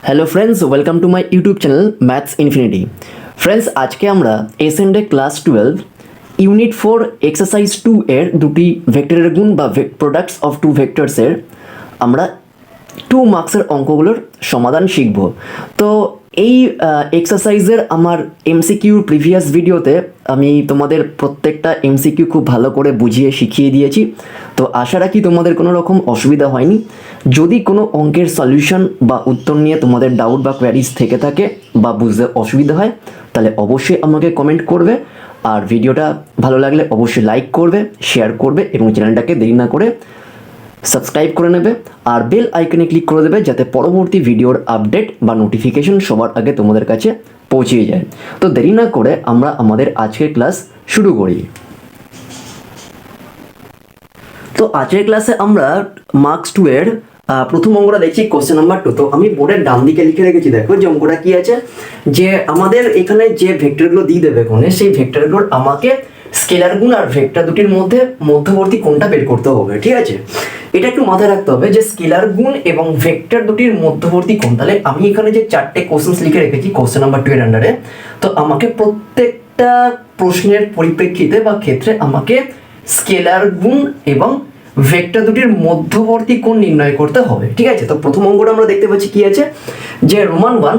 Hello friends, welcome to my YouTube channel maths infinity. Friends, আজকে আমরা এসএনডে class 12 unit 4 exercise 2 এর দুটি ভেক্টরের গুণ বা প্রোডাক্টস অফ টু ভেক্টরসের আমরা 2 মার্কসের অঙ্কগুলোর সমাধান শিখব। তো এই এক্সারসাইজের আমার এমসিকিউর প্রিভিয়াস ভিডিওতে আমি তোমাদের প্রত্যেকটা এমসিকিউ খুব ভালো করে বুঝিয়ে শিখিয়ে দিয়েছি। তো আশা রাখি তোমাদের কোনো রকম অসুবিধা হয়নি। যদি কোনো অঙ্কের সলিউশন বা উত্তর নিয়ে তোমাদের ডাউট বা কোয়ারিজ থেকে থাকে বা বুঝতে অসুবিধা হয়, তাহলে অবশ্যই আমাকে কমেন্ট করবে। আর ভিডিওটা ভালো লাগলে অবশ্যই লাইক করবে, শেয়ার করবে এবং চ্যানেলটাকে দেরি না করে সাবস্ক্রাইব করে নেবে আর বেল আইকনে ক্লিক করে দেবে, যাতে পরবর্তী ভিডিওর আপডেট বা নোটিফিকেশন সবার আগে তোমাদের কাছে পৌঁছে যায়। তো দেরি না করে আমরা আমাদের আজকের ক্লাস শুরু করি। তো আজকের ক্লাসে আমরা মার্কস 2 এর প্রথম অঙ্কটা দেখছি, কোশ্চেন নাম্বার 2। তো আমি বোর্ডের ডান দিকে লিখে রেখেছি, দেখো যে অঙ্কটা কি আছে, যে আমাদের এখানে যে ভেক্টরগুলো দিয়ে দেবে কোণে, সেই ভেক্টরগুলোর আমাকে স্কেলার গুণ আর ভেক্টর দুটির মধ্যে মধ্যবর্তী কোণটা বের করতে হবে। ঠিক আছে, এটা একটু মাথায় রাখতে হবে যে স্কেলার গুণ এবং ভেক্টর দুটির মধ্যবর্তী কোণ। তাহলে আমি এখানে যে 4টে কোশ্চেন লিখে রেখেছি কোশ্চেন নাম্বার 2 এর আন্ডারে, তো আমাকে প্রত্যেকটা প্রশ্নের পরিপ্রেক্ষিতে বা ক্ষেত্রে আমাকে স্কেলার গুণ এবং ভেক্টর দুটির মধ্যবর্তী কোণ নির্ণয় করতে হবে। ঠিক আছে, তো প্রথম অঙ্কটা আমরা দেখতে পাচ্ছি কি আছে, যে roman 1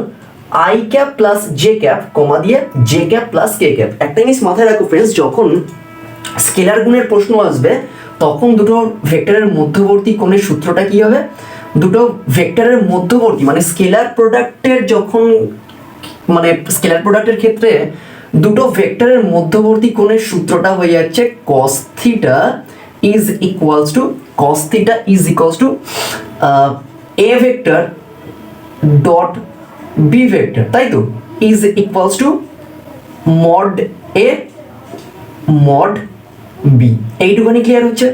i cap plus J cap comma দিয়ে জে ক্যাপ প্লাস কে ক্যাপ। একটা জিনিস মাথায় রাখো ফ্রেন্ডস, যখন স্কেলার গুণের প্রশ্ন আসবে তখন দুটো ভেক্টরের মধ্যবর্তী কোণের সূত্রটা কি হবে, দুটো ভেক্টরের মধ্যবর্তী মানে স্কেলার প্রোডাক্টের যখন মানে স্কেলার প্রোডাক্টের ক্ষেত্রে দুটো ভেক্টরের মধ্যবর্তী কোণের সূত্রটা হয়ে যাচ্ছে cos theta is equals to cos theta is equals to a vector dot b vector, তাই তো, is equals to mod a mod b। এইটুখানি ক্লিয়ার হচ্ছে?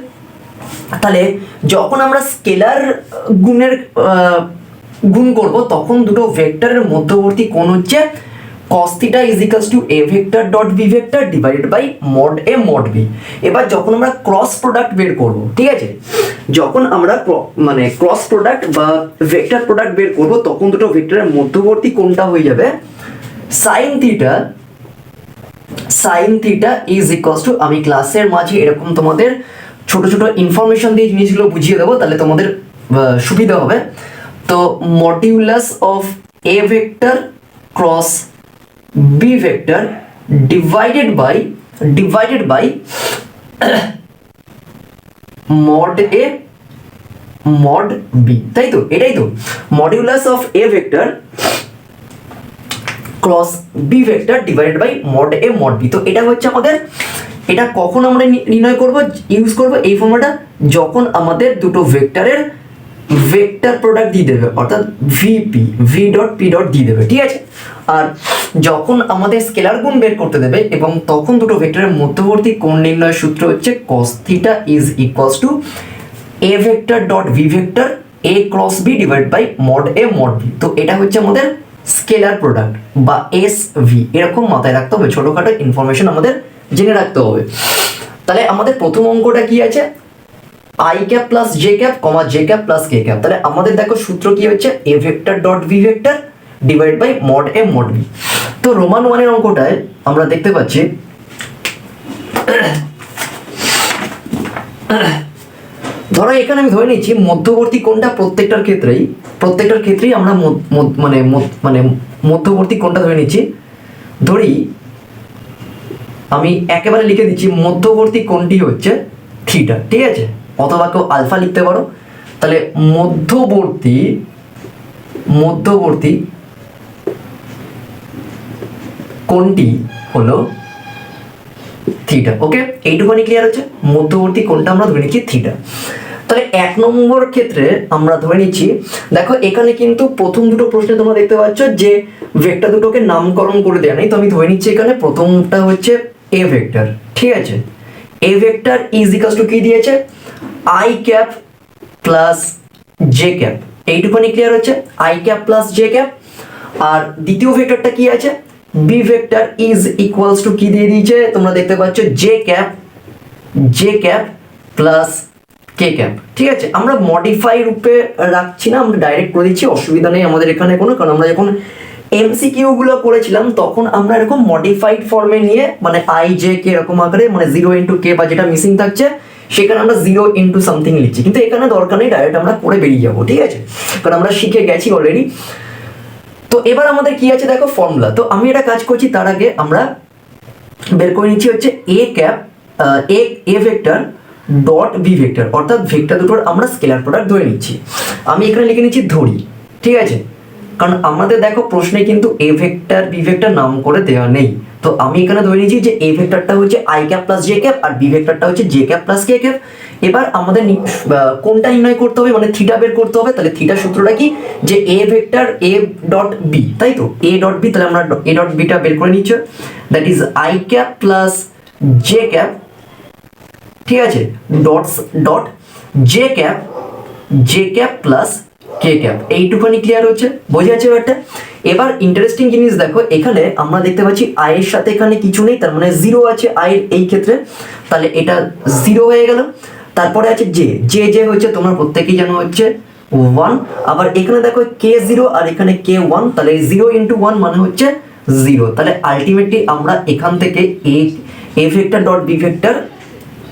তাহলে যখন আমরা স্কেলার গুণের গুণ করব তখন দুটো ভেক্টরের মধ্যবর্তী কোণ হচ্ছে cos theta is equals to a vector dot b vector divided by mod a mod b। এবার যখন আমরা ক্রস প্রোডাক্ট বের করব, ঠিক আছে, যখন আমরা মানে ক্রস প্রোডাক্ট বা ভেক্টর প্রোডাক্ট বের করব তখন দুটো ভেক্টরের মধ্যবর্তী কোণটা হয়ে যাবে sin theta is equals to, আমি ক্লাসের মাঝে এরকম তোমাদের ছোট ছোট ইনফরমেশন দিয়ে জিনিসগুলো বুঝিয়ে দেবো, তাহলে তোমাদের সুবিধা হবে। তো modulus of a vector cross b vector divided by mod a mod b, তাই তো, এটাই তো modulus of a vector cross b vector divided by mod a mod b। তো এটা হচ্ছে আমাদের, এটা কখন আমরা নির্ণয় করব, ইউজ করব এই ফর্মুলাটা যখন আমাদের দুটো ভেক্টরের ভেক্টর প্রোডাক্ট দিয়ে দেবে, অর্থাৎ VP V dot P dot দিয়ে দেবে। ঠিক আছে, আর যখন আমাদের স্কেলার গুণ বের করতে দেবে এবং তখন দুটো ভেক্টরের মধ্যবর্তী কোণ নির্ণয়ের সূত্র হচ্ছে cos theta is equals to a vector dot V vector a cross b divide by mod a mod b। তো এটা হচ্ছে আমাদের স্কেলার প্রোডাক্ট বা এসভি, এরকম মাথায় রাখতে হবে, ছোটখাটো ইনফরমেশন আমাদের জেনে রাখতে হবে। তাহলে আমাদের প্রথম অঙ্কটা কি আছে, I cap plus J cap comma J cap plus K cap. তাহলে আমাদের দেখো সূত্র কি হচ্ছে এ vector dot V vector divide by mod A mod B. তো রোমান 1 এর অঙ্কটায় আমরা দেখতে পাচ্ছি, ধরো এখানে আমি ধরে নিচ্ছি মধ্যবর্তী কোণটা প্রত্যেকটার ক্ষেত্রেই আমরা মানে মধ্যবর্তী কোণটা ধরে নিচ্ছি। ধরি আমি একেবারে লিখে দিচ্ছি মধ্যবর্তী কোণটি হচ্ছে থিটা। ঠিক আছে, অথবা কেউ আলফা লিখতে পারো। তাহলে মধ্যবর্তী কোণটি হলো থিটা। ওকে, এইটুকুনি ক্লিয়ার হচ্ছে, মধ্যবর্তী কোণটা আমরা ধরে নিচ্ছি থিটা। তাহলে 1 নম্বর ক্ষেত্রে আমরা ধরে নিচ্ছি, দেখো এখানে কিন্তু প্রথম দুটো প্রশ্নে তোমরা দেখতে পাচ্ছ যে ভেক্টর দুটোকে নামকরণ করে দেওয়া নেই। তো আমি ধরে নিচ্ছি এখানে প্রথমটা হচ্ছে এ ভেক্টর। ঠিক আছে, এ ভেক্টর ইজ ইকুয়ালস টু কি দিয়েছে, i cap plus J cap. এইটুকুনি ক্লিয়ার হচ্ছে, i cap plus J cap. আর দ্বিতীয় ভেক্টরটা কি আছে, b vector is equals to কি দিয়ে দিয়েছে তোমরা দেখতে পাচ্ছ, জে ক্যাপ প্লাস কে ক্যাপ। ঠিক আছে, আমরা মডিফাই রূপে রাখছি না, আমরা ডাইরেক্ট করে দিচ্ছি, অসুবিধা নেই আমাদের এখানে কোনো, কারণ আমরা যখন এমসিকিউ গুলো করেছিলাম তখন আমরা এরকম মডিফাইড ফর্মে নিয়ে মানে আই জে কে এরকম আকারে মানে 0 × কে বা যেটা মিসিং থাকছে সেখানে আমরা 0 × সামথিং লিখছি, কিন্তু এখানে দরকার নেই, ডাইরেক্ট আমরা করে বেরিয়ে যাবো। ঠিক আছে, কারণ আমরা শিখে গেছি অলরেডি। তো এবার আমাদের কি আছে দেখো ফর্মুলা। তো আমি এটা কাজ করছি, তার আগে আমরা বের করে নিচ্ছি হচ্ছে a cap a vector dot B vector, অর্থাৎ ভেক্টর দুটোর আমরা স্কেলার প্রোডাক্ট ধরে নিচ্ছি। আমি এখানে লিখে নিচ্ছি ধরি। ঠিক আছে, কারণ আমাদের দেখো প্রশ্নে কিন্তু এ ভেক্টর বি ভেক্টর নাম করে দেওয়া নেই, তো আমি এখানে ধরে নিচ্ছি যে এ ভেক্টরটা হচ্ছে i cap plus J cap আর বি ভেক্টরটা হচ্ছে জে ক্যাপ প্লাস কে ক্যাপ। এবার আমাদের কোনটা নির্ণয় করতে হবে, মানে থিটা বের করতে হবে। তাহলে থিটার সূত্রটা কি, যে এ ভেক্টর এ ডট বি, তাই তো এ ডট বি, তাহলে আমরা এ ডট বিটা বের করে নিচ্ছি, that is i cap plus J cap. ঠিক আছে, ডট জে ক্যাপ প্লাস কে ক্যাপ। এইটুখানি ক্লিয়ার হচ্ছে, বোঝা যাচ্ছে ব্যাপারটা। এবার ইন্টারেস্টিং জিনিস দেখো, এখানে আমরা দেখতে পাচ্ছি আই এর সাথে এখানে কিছু নেই, তার মানে 0 আছে আই এই ক্ষেত্রে, তাহলে এটা 0 হয়ে গেল। তারপরে আছে জে হচ্ছে তোমরা প্রত্যেকেই জানো হচ্ছে 1। আবার এখানে দেখো K0 আর এখানে K1, তাহলে 0 × 1 মানে হচ্ছে 0। তাহলে আলটিমেটলি আমরা এখান থেকে A vector dot B vector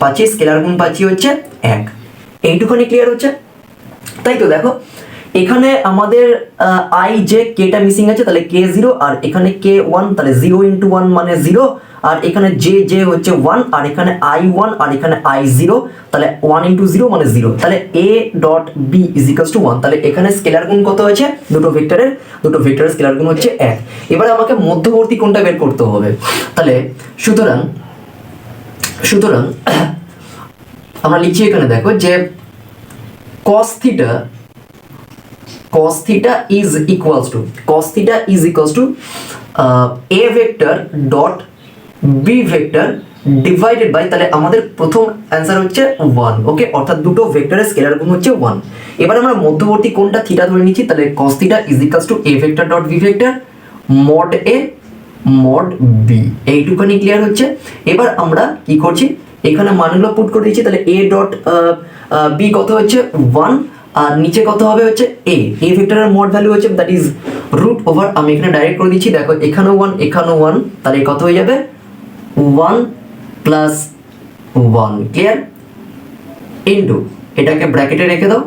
পাচ্ছি, স্কেলার গুণ পাচ্ছি হচ্ছে 1। এইটুখানি ক্লিয়ার হচ্ছে, তাই তো। দেখো এখানে আমাদের আই জে কেটা মিসিং আছে, তাহলে K0 আর এখানে K1, তাহলে 0 × 1 মানে 0, আর এখানে জে হচ্ছে 1 আর এখানে I1 আর এখানে I0, তাহলে 1 × 0 মানে 0। তাহলে a dot B is equals to 1। তাহলে এখানে স্কেলার গুণ কত হয়েছে, দুটো ভেক্টরের স্কেলার গুণ হচ্ছে 1। এবারে আমাকে মধ্যবর্তী কোণটা বের করতে হবে। তাহলে সুতরাং আমরা লিখছি এখানে দেখো যে cos theta is equals to a vector dot b vector divided by, তাহলে আমাদের প্রথম অ্যান্সার হচ্ছে 1। ওকে, অর্থাৎ দুটো ভেক্টরের স্কেলার গুণ হচ্ছে 1। এবার আমরা মধ্যবর্তী কোণটা থিটা ধরে নিচ্ছি, তাহলে cos theta is equals to a vector dot b vector mod a mod b। এইটুখানি ক্লিয়ার হচ্ছে। এবার আমরা কি করছি, এখানে মানগুলো পুট করে দিচ্ছি, তাহলে a ডট b কত হচ্ছে 1 আর নিচে কত হবে হচ্ছে a ভেক্টরের মোড ভ্যালু হচ্ছে দ্যাট ইজ রুট ওভার, আমি এখানে ডাইরেক্ট করে দিচ্ছি, দেখো এখানেও 1 এখানেও 1, তাহলে কত হয়ে যাবে 1 প্লাস 1 ক্লিয়ার ইনটু, এটাকে ব্র্যাকেটে রেখে দাও।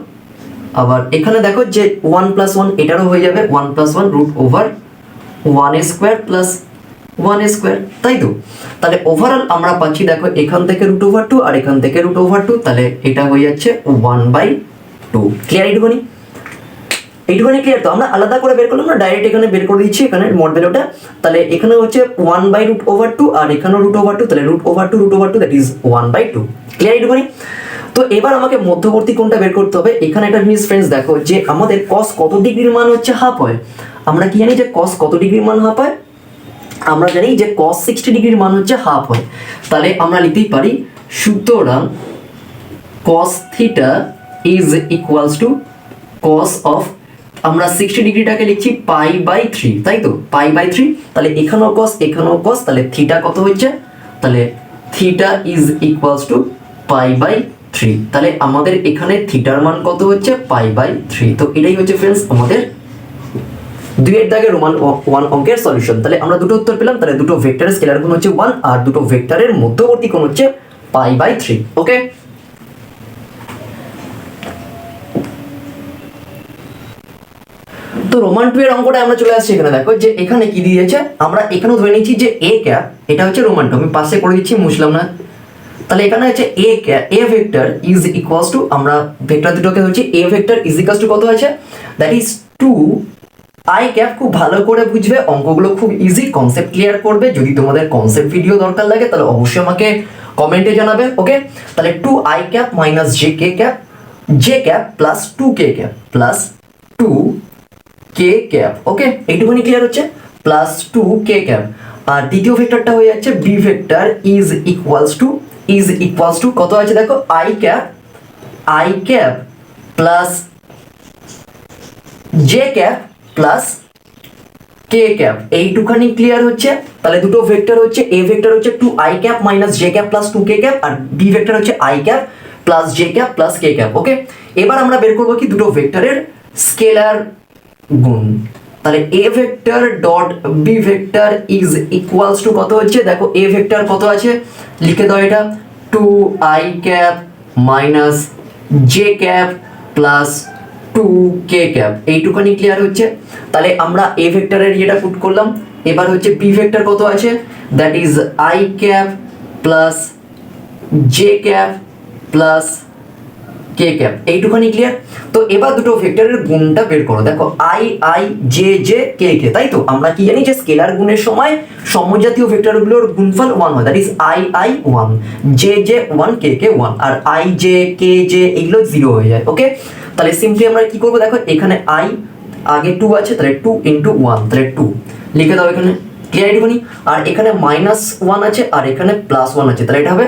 আবার এখানে দেখো যে 1 প্লাস 1 এটারও হয়ে যাবে 1 প্লাস 1 রুট ওভার 1² প্লাস 1², তাই তো। তাহলে ওভারঅল আমরা পাচ্ছি দেখো এখান থেকে √2 আর এখান থেকে √2, তাহলে এটা হয়ে যাচ্ছে 1/2। ক্লিয়ার এইটুখানি ক্লিয়ার। তো আমরা আলাদা করে বের করলাম না, ডাইরেক্ট এখানে বের করে দিচ্ছি এখানে মোড ভ্যালুটা। তাহলে এখানে হচ্ছে 1/√2 আর এখানেও √2, তাহলে √2 দ্যাট ইজ 1/2। ক্লিয়ার এইটুখানি। তো এবার আমাকে মধ্যবর্তী কোণটা বের করতে হবে। এখানে একটা জিনিস ফ্রেন্ডস দেখো, যে আমাদের cos কত ডিগ্রির মান হচ্ছে হাফ হয়। আমরা কি জানি যে cos কত ডিগ্রির মান হাফ হয়, আমরা জানি যে cos 60 ডিগ্রির মান হচ্ছে হাফ হয়। তাহলে আমরা লিখতেই পারি সুতরাং cos theta is equals to cos of, আমরা 60 ডিগ্রিটাকে লিখছি π/3, তাই তো π/3। তাহলে এখানেও cos, তাহলে থিটা কত হচ্ছে, তাহলে থিটা ইজ ইকুয়ালস টু π/3। তাহলে আমাদের এখানে থিটার মান কত হচ্ছে π/3। তো এটাই হচ্ছে ফ্রেন্ডস আমাদের 2 দাগের রোমান 1 অঙ্কের সলিউশন। তাহলে আমরা দুটো উত্তর পেলাম, তাহলে দুটো ভেক্টরের স্কেলার গুণ হচ্ছে 1 আর দুটো ভেক্টরের মধ্যবর্তী কোণ হচ্ছে π/3। ওকে, তো রোমান 2 এর অঙ্কটা আমরা চলে আসছি। এখানে দেখো যে এখানে কি দিয়েছে, আমরা এখানেও ধরে নিচ্ছি যে a ক্যাপ, এটা হচ্ছে রোমান 2, আমি পাশে করে দিচ্ছি মুছলাম না। তাহলে এখানে হচ্ছে a vector is equals to, আমরা ভেক্টর দুটোকে হচ্ছে a vector is equals to কত আছে, দ্যাট ইজ 2 আই ক্যাপ। খুব ভালো করে বুঝবে, অঙ্কগুলো খুব ইজি, কনসেপ্ট ক্লিয়ার করবে। যদি তোমাদের কনসেপ্ট ভিডিও দরকার লাগে তাহলে অবশ্যই আমাকে কমেন্টে জানাবে। ওকে, তাহলে 2 I cap minus J cap plus 2 K cap plus 2 K cap. Okay, এইটুকুনি ক্লিয়ার হচ্ছে, প্লাস 2 কে ক্যাপ। আর দ্বিতীয় ভেক্টরটা হয়ে যাচ্ছে b vector is equals to কত আছে দেখো, i cap plus J cap plus K cap. এইটুখানি ক্লিয়ার হচ্ছে। তাহলে দুটো ভেক্টর হচ্ছে, এ ভেক্টর হচ্ছে 2 I cap minus J cap plus 2 K cap, আর বি ভেক্টর হচ্ছে i cap plus J cap plus K cap. Okay, এবার আমরা বের করবো কি দুটো ভেক্টরের স্কেলার গুণ। তাহলে এ vector dot B vector is equals to কত হচ্ছে, দেখো এ ভেক্টর কত আছে লিখে দাও, এটা 2i cap minus J cap plus 2k cap, এইটুখানি ক্লিয়ার হচ্ছে। তাহলে আমরা এ ভেক্টরের ইয়েটা পুট করলাম। এবার হচ্ছে বি ভেক্টর কত আছে, that is i cap plus J cap plus K cap, এইটুখানি ক্লিয়ার। তো এবার দুটো ভেক্টরের গুণটা বের করো। দেখো i i j j k k, তাই তো আমরা কি জানি যে স্কেলার গুণের সময় সমজাতীয় ভেক্টরগুলোর গুণফল 1 হয়, that is I I 1, J J 1, K K 1, আর আই জে কে জে এগুলো 0 হয়ে যায়। ওকে, তাহলে সিম্পলি আমরা কি করবো, দেখো এখানে আই আগে 2 আছে, তাহলে 2 × 1, তাহলে 2 লিখে দাও এখানে, ক্লিয়ার এইটুখানি। আর এখানে -1 আছে আর এখানে +1 আছে, তাহলে এটা হবে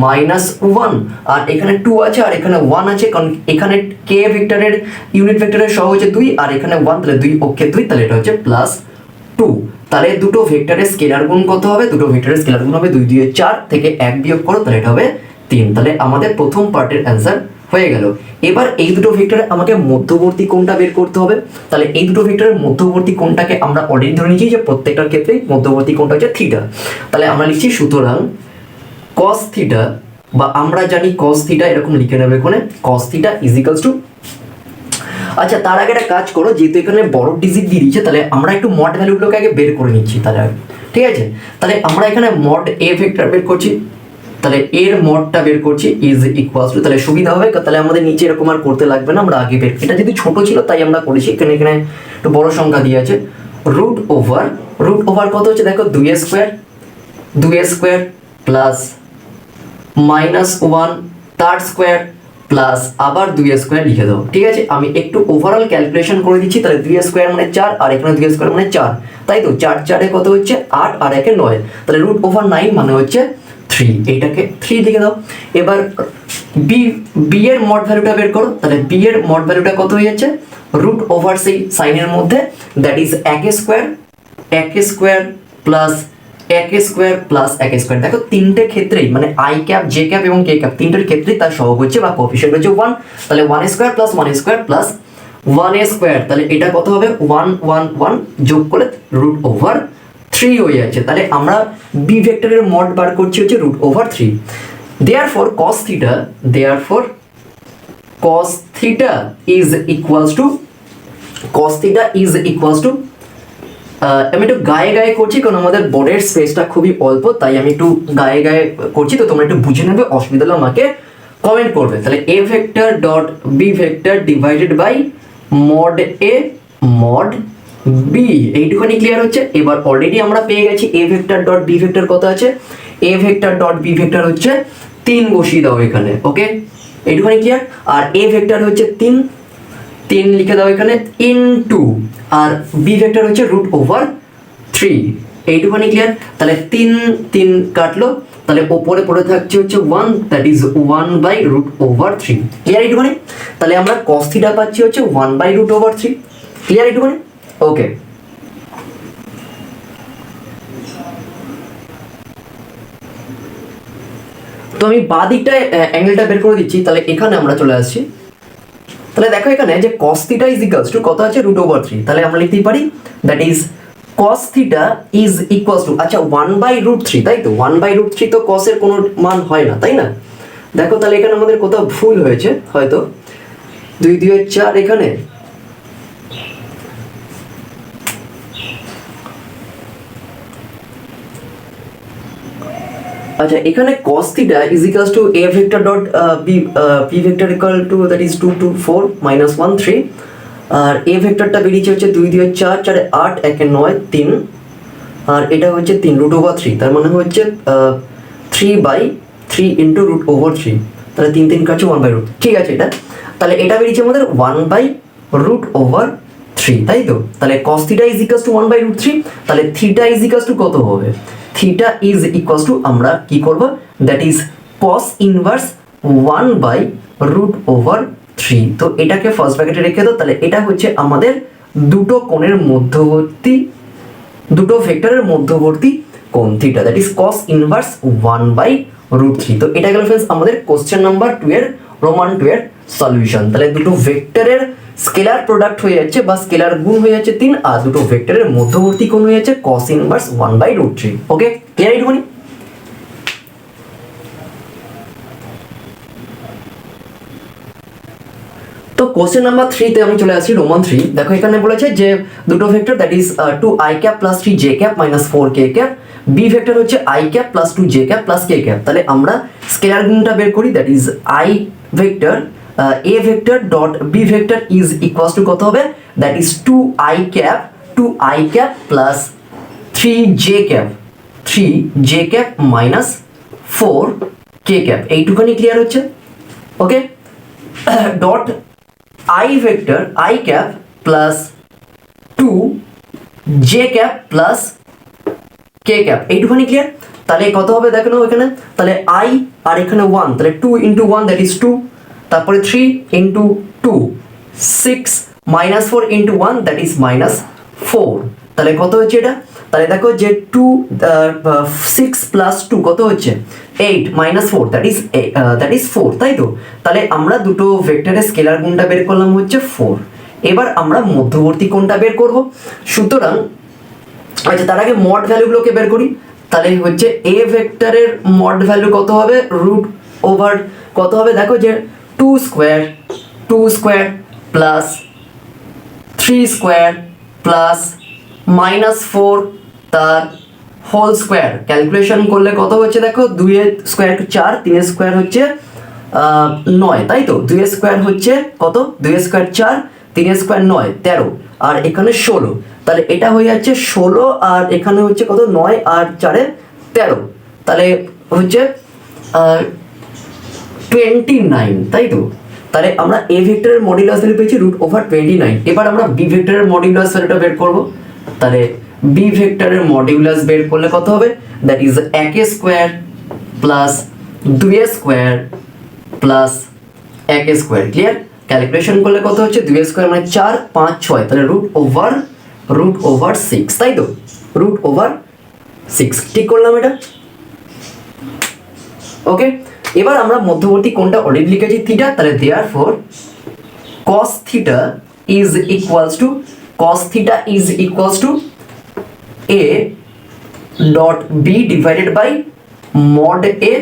-1, আর এখানে 2 আছে আর এখানে 1 আছে, কারণ এখানে কে ভেক্টরের ইউনিট ভেক্টরের সহ হচ্ছে 2 আর এখানে 1, তাহলে 2 ওকে 2, তাহলে এটা হচ্ছে +2। তাহলে দুটো ভেক্টরের স্কেলার গুণ কত হবে, দুটো ভেক্টরের স্কেলার গুণ হবে 2 2 4 থেকে 1 বিয়োগ করো, তাহলে এটা হবে 3। তাহলে আমাদের প্রথম পার্টের অ্যান্সার হয়ে গেল। এবার এই দুটো ভেক্টরে আমাকে মধ্যবর্তী কোণটা বের করতে হবে। তাহলে এই দুটো ভেক্টরের মধ্যবর্তী কোণটাকে আমরা অলরেডি ধরে নিয়েছি যে প্রত্যেকটার ক্ষেত্রেই মধ্যবর্তী কোণটা হচ্ছে থিটা। তাহলে আমরা লিখছি সুতরাং cos থিটা, বা আমরা জানি cos থিটা এরকম লিখে নেবে এখানে, cos theta is equals two, আচ্ছা তার আগে একটা কাজ করো, যেহেতু এখানে বড় ডিজিট দিয়ে দিচ্ছে তাহলে আমরা একটু মড ভ্যালুগুলোকে আগে বের করে নিচ্ছি তাহলে, ঠিক আছে। তাহলে আমরা এখানে মড এ ভেক্টর বের করছি, তাহলে এর মডটা বের করছি ইজ ইকুয়ালস টু, তাহলে সুবিধা হবে, তাহলে আমাদের নিচে এরকম আর করতে লাগবে না, আমরা আগে বের, এটা যদি ছোট ছিল তাই আমরা করেছি, এখানে এখানে একটু বড় সংখ্যা দিয়ে আছে, রুট ওভার কত হচ্ছে দেখো 2a স্কোয়ার প্লাস -1 তার স্কোয়ার প্লাস আবার 2a স্কোয়ার লিখে দাও, ঠিক আছে। আমি একটু ওভারঅল ক্যালকুলেশন করে দিচ্ছি, তাহলে 2a স্কোয়ার মানে 4 আর এখানে 2a স্কোয়ার মানে 4, তাই তো 4 4 কত হচ্ছে 8 আর 1 9, তাহলে √9 মানে হচ্ছে 3, এইটাকে 3 লিখে দাও। এবার বি এর মড ভ্যালুটা বের করো, তাহলে বি এর মড ভ্যালুটা কত হয়ে যাচ্ছে, √ সেই সাইনের মধ্যে, that is 1 square plus 1 square plus 1 square. দেখো তিনটে ক্ষেত্রেই মানে আই ক্যাপ জে ক্যাপ এবং কে ক্যাপ তিনটের ক্ষেত্রেই তার সহগ হচ্ছে বা কোএফিশিয়েন্ট হচ্ছে 1, তাহলে 1 square plus 1 square plus 1a square, তাহলে এটা কত হবে 1 1 1 যোগ করে √3 হয়ে যাচ্ছে। তাহলে আমরা বি ভেক্টরের মড বার করছি হচ্ছে √3। Therefore cos theta is equals two, আমি একটু গায়ে করছি কারণ আমাদের বোর্ডের স্পেসটা খুবই অল্প, তাই আমি একটু গায়ে করছি, তো তোমরা একটু বুঝে নেবে, অসুবিধা হলে আমাকে কমেন্ট করবে। তাহলে এ vector dot B vector divided by mod A mod b, এইটুখানি ক্লিয়ার হচ্ছে। এবার অলরেডি আমরা পেয়ে গেছি a vector dot B vector কত আছে, এ ভেক্টর ডট বি ভেক্টর হচ্ছে 3 বসিয়ে দাও এখানে, ওকে এইটুখানি ক্লিয়ার। আর এ ভেক্টর হচ্ছে 3 লিখে দাও এখানে ইনটু, আর বি ভেক্টর হচ্ছে √3, এইটুখানি ক্লিয়ার। তাহলে 3 3 কাটলো, তাহলে ওপরে পড়ে থাকছে হচ্ছে 1, দ্যাট ইজ 1/√3, ক্লিয়ার এইটুখানি। তাহলে আমরা cos থিটা পাচ্ছি হচ্ছে 1/√3, ক্লিয়ার এইটুখানি, ওকে। তো আমি বাঁ দিকটায় অ্যাঙ্গেলটা বের করে দিচ্ছি, তাহলে এখানে আমরা চলে আসছি। তাহলে দেখো এখানে যে cos theta is equals to কত আছে √3, তাহলে আমরা লিখতেই পারি that is cos theta is equals two, আচ্ছা 1/√3, তাই তো 1/√3 তো cos এর কোনো মান হয় না, তাই না। দেখো তাহলে এখানে আমাদের কোথাও ভুল হয়েছে হয়তো, 2 2 4 এখানে, আচ্ছা এখানে cos theta is equals to a vector dot b vector equal to that is 2 2 4 -1 3, আর a ভেক্টরটা বেরিয়েছে হচ্ছে 2 2 4 4 8 1 9 3, আর এটা হচ্ছে 3 √3, তার মানে হচ্ছে 3/3 ইনটু √3, তাহলে 3 3 কাছে 1/√, ঠিক আছে এটা। তাহলে এটা বেরিয়েছে আমাদের 1/√3, তাই তো। তাহলে cos theta is equals two 1/√3, তাহলে থিটা ইজ ইকুয়ালস টু কত হবে, থিটা ইজ ইকুয়ালস টু আমরা কি করব, দ্যাট ইজ cos ইনভার্স 1/√3। তো এটাকে ফার্স্ট ব্র্যাকেটে রেখে দাও, তাহলে এটা হচ্ছে আমাদের দুটো কোণের মধ্যবর্তী, দুটো ভেক্টরের মধ্যবর্তী কোণ theta, that is cos inverse 1/√3। √3। তো এটা গেল फ्रेंड्स আমাদের কোশ্চেন নাম্বার 2 এর রোমান 2 এর সলিউশন। তাহলে দুটো ভেক্টরের স্কেলার প্রোডাক্ট হয়ে যাচ্ছে বা স্কেলার গুণ হয়ে যাচ্ছে 3, আর দুটো ভেক্টরের মধ্যবর্তী কোণ হয়ে যাচ্ছে cos ইনভার্স 1/√3। ওকে, ক্লিয়ার এইটুকুনি? তো কোশ্চেন নাম্বার 3 তে আমি চলে আসছি, রোমান 3। দেখো এখানে বলেছে যে দুটো vector that is 2i cap plus 3j cap minus 4k cap, b vector হচ্ছে i cap plus 2j cap plus k cap. তাহলে আমরা স্কেলার গুণটা বের করি, that is i vector a vector dot b vector is equals to কত হবে, that is 2i cap plus 3j cap minus 4k cap. এইটুখানি clear হচ্ছে? Okay, dot i vector i cap plus 2j cap plus k cap. এইটুখানি clear? তাহলে কত হবে দেখো না এখানে, তাহলে i আর এখানে 1, তাহলে 2 ইন্টু 1 দ্যাট ইজ 2, তারপরে 3 into 2 6 minus 4 into 1 that is minus 4। তাহলে কত হচ্ছে এটা? তাহলে দেখো যে 6 প্লাস 2 কত হচ্ছে 8 মাইনাস 4 দ্যাট ইজ 4, তাই তো? তাহলে আমরা দুটো ভেক্টরের স্কেলার গুণটা বের করলাম হচ্ছে 4। এবার আমরা মধ্যবর্তী কোণটা বের করব। সুতরাং আচ্ছা, তার আগে মড ভ্যালুগুলোকে বের করি। তাহলে হচ্ছে এ ভেক্টরের মড ভ্যালু কত হবে, রুট ওভার কত হবে দেখো যে 2 square plus 3 square plus minus 4 তার হোল স্কোয়ার। ক্যালকুলেশন করলে কত হচ্ছে দেখো, 2 এর স্কোয়ার 4, 3 এর স্কোয়ার হচ্ছে 9, তাই তো? 2 এর স্কোয়ার হচ্ছে কত, 2 এর স্কোয়ার 4, 3 এর স্কোয়ার 9, 13, আর এখানে 16। তাহলে এটা হয়ে যাচ্ছে 16, আর এখানে হচ্ছে কত 9 আর 4 13, তাহলে হচ্ছে 29, তাই তো? তাহলে আমরা এ ভেক্টরের মডুলাস ভ্যালু পেয়েছি √29। এবার আমরা বি ভেক্টরের মডুলাস ভ্যালুটা বের করব। তাহলে বি ভেক্টরের মডুলাস বের করলে কত হবে, that is 1 square plus 2 square plus 1 square. Clear? Calculation করলে কত হচ্ছে, 2 স্কোয়ার মানে 4, 5, 6, তাহলে √6, তাই তো? √6 ঠিক করলাম এটা। ওকে, এবার আমরা মধ্যবর্তী কোণটা অলরেডি লিখেছি থিটা, তাহলে therefore cos theta is equals to a dot b divided by mod a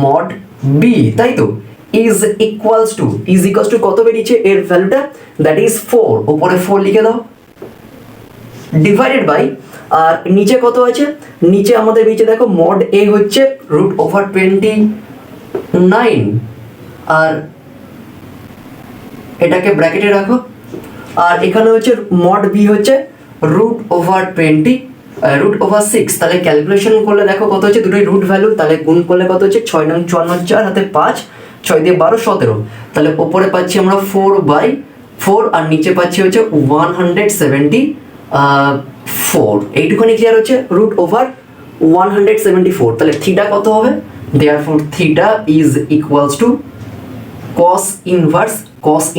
mod b, তাই তো? ইজ ইকুয়ালস টু কত বেরিয়েছে এর ভ্যালুটা, দ্যাট ইজ 4, উপরে 4 লিখে দাও, ডিভাইডেড বাই, আর নিচে কত আছে, নিচে আমাদের বেরিয়েছে দেখো মড a হচ্ছে √29, আর এটাকে ব্র্যাকেটে রাখো, আর এখানে হচ্ছে মড b হচ্ছে √6। তাহলে ক্যালকুলেশন করলে দেখো কত হচ্ছে, দুটোই রুট ভ্যালু, তাহলে গুণ করলে কত হচ্ছে 6 নং 54, 4 হাতে 5, 6 দিয়ে 12, 17। তাহলে উপরে পাচ্ছি আমরা 4/4, আর নিচে পাচ্ছি হচ্ছে 174। এইটুখানি ক্লিয়ার হচ্ছে, √174। তাহলে থিটা কত হবে, therefore theta is equals to cos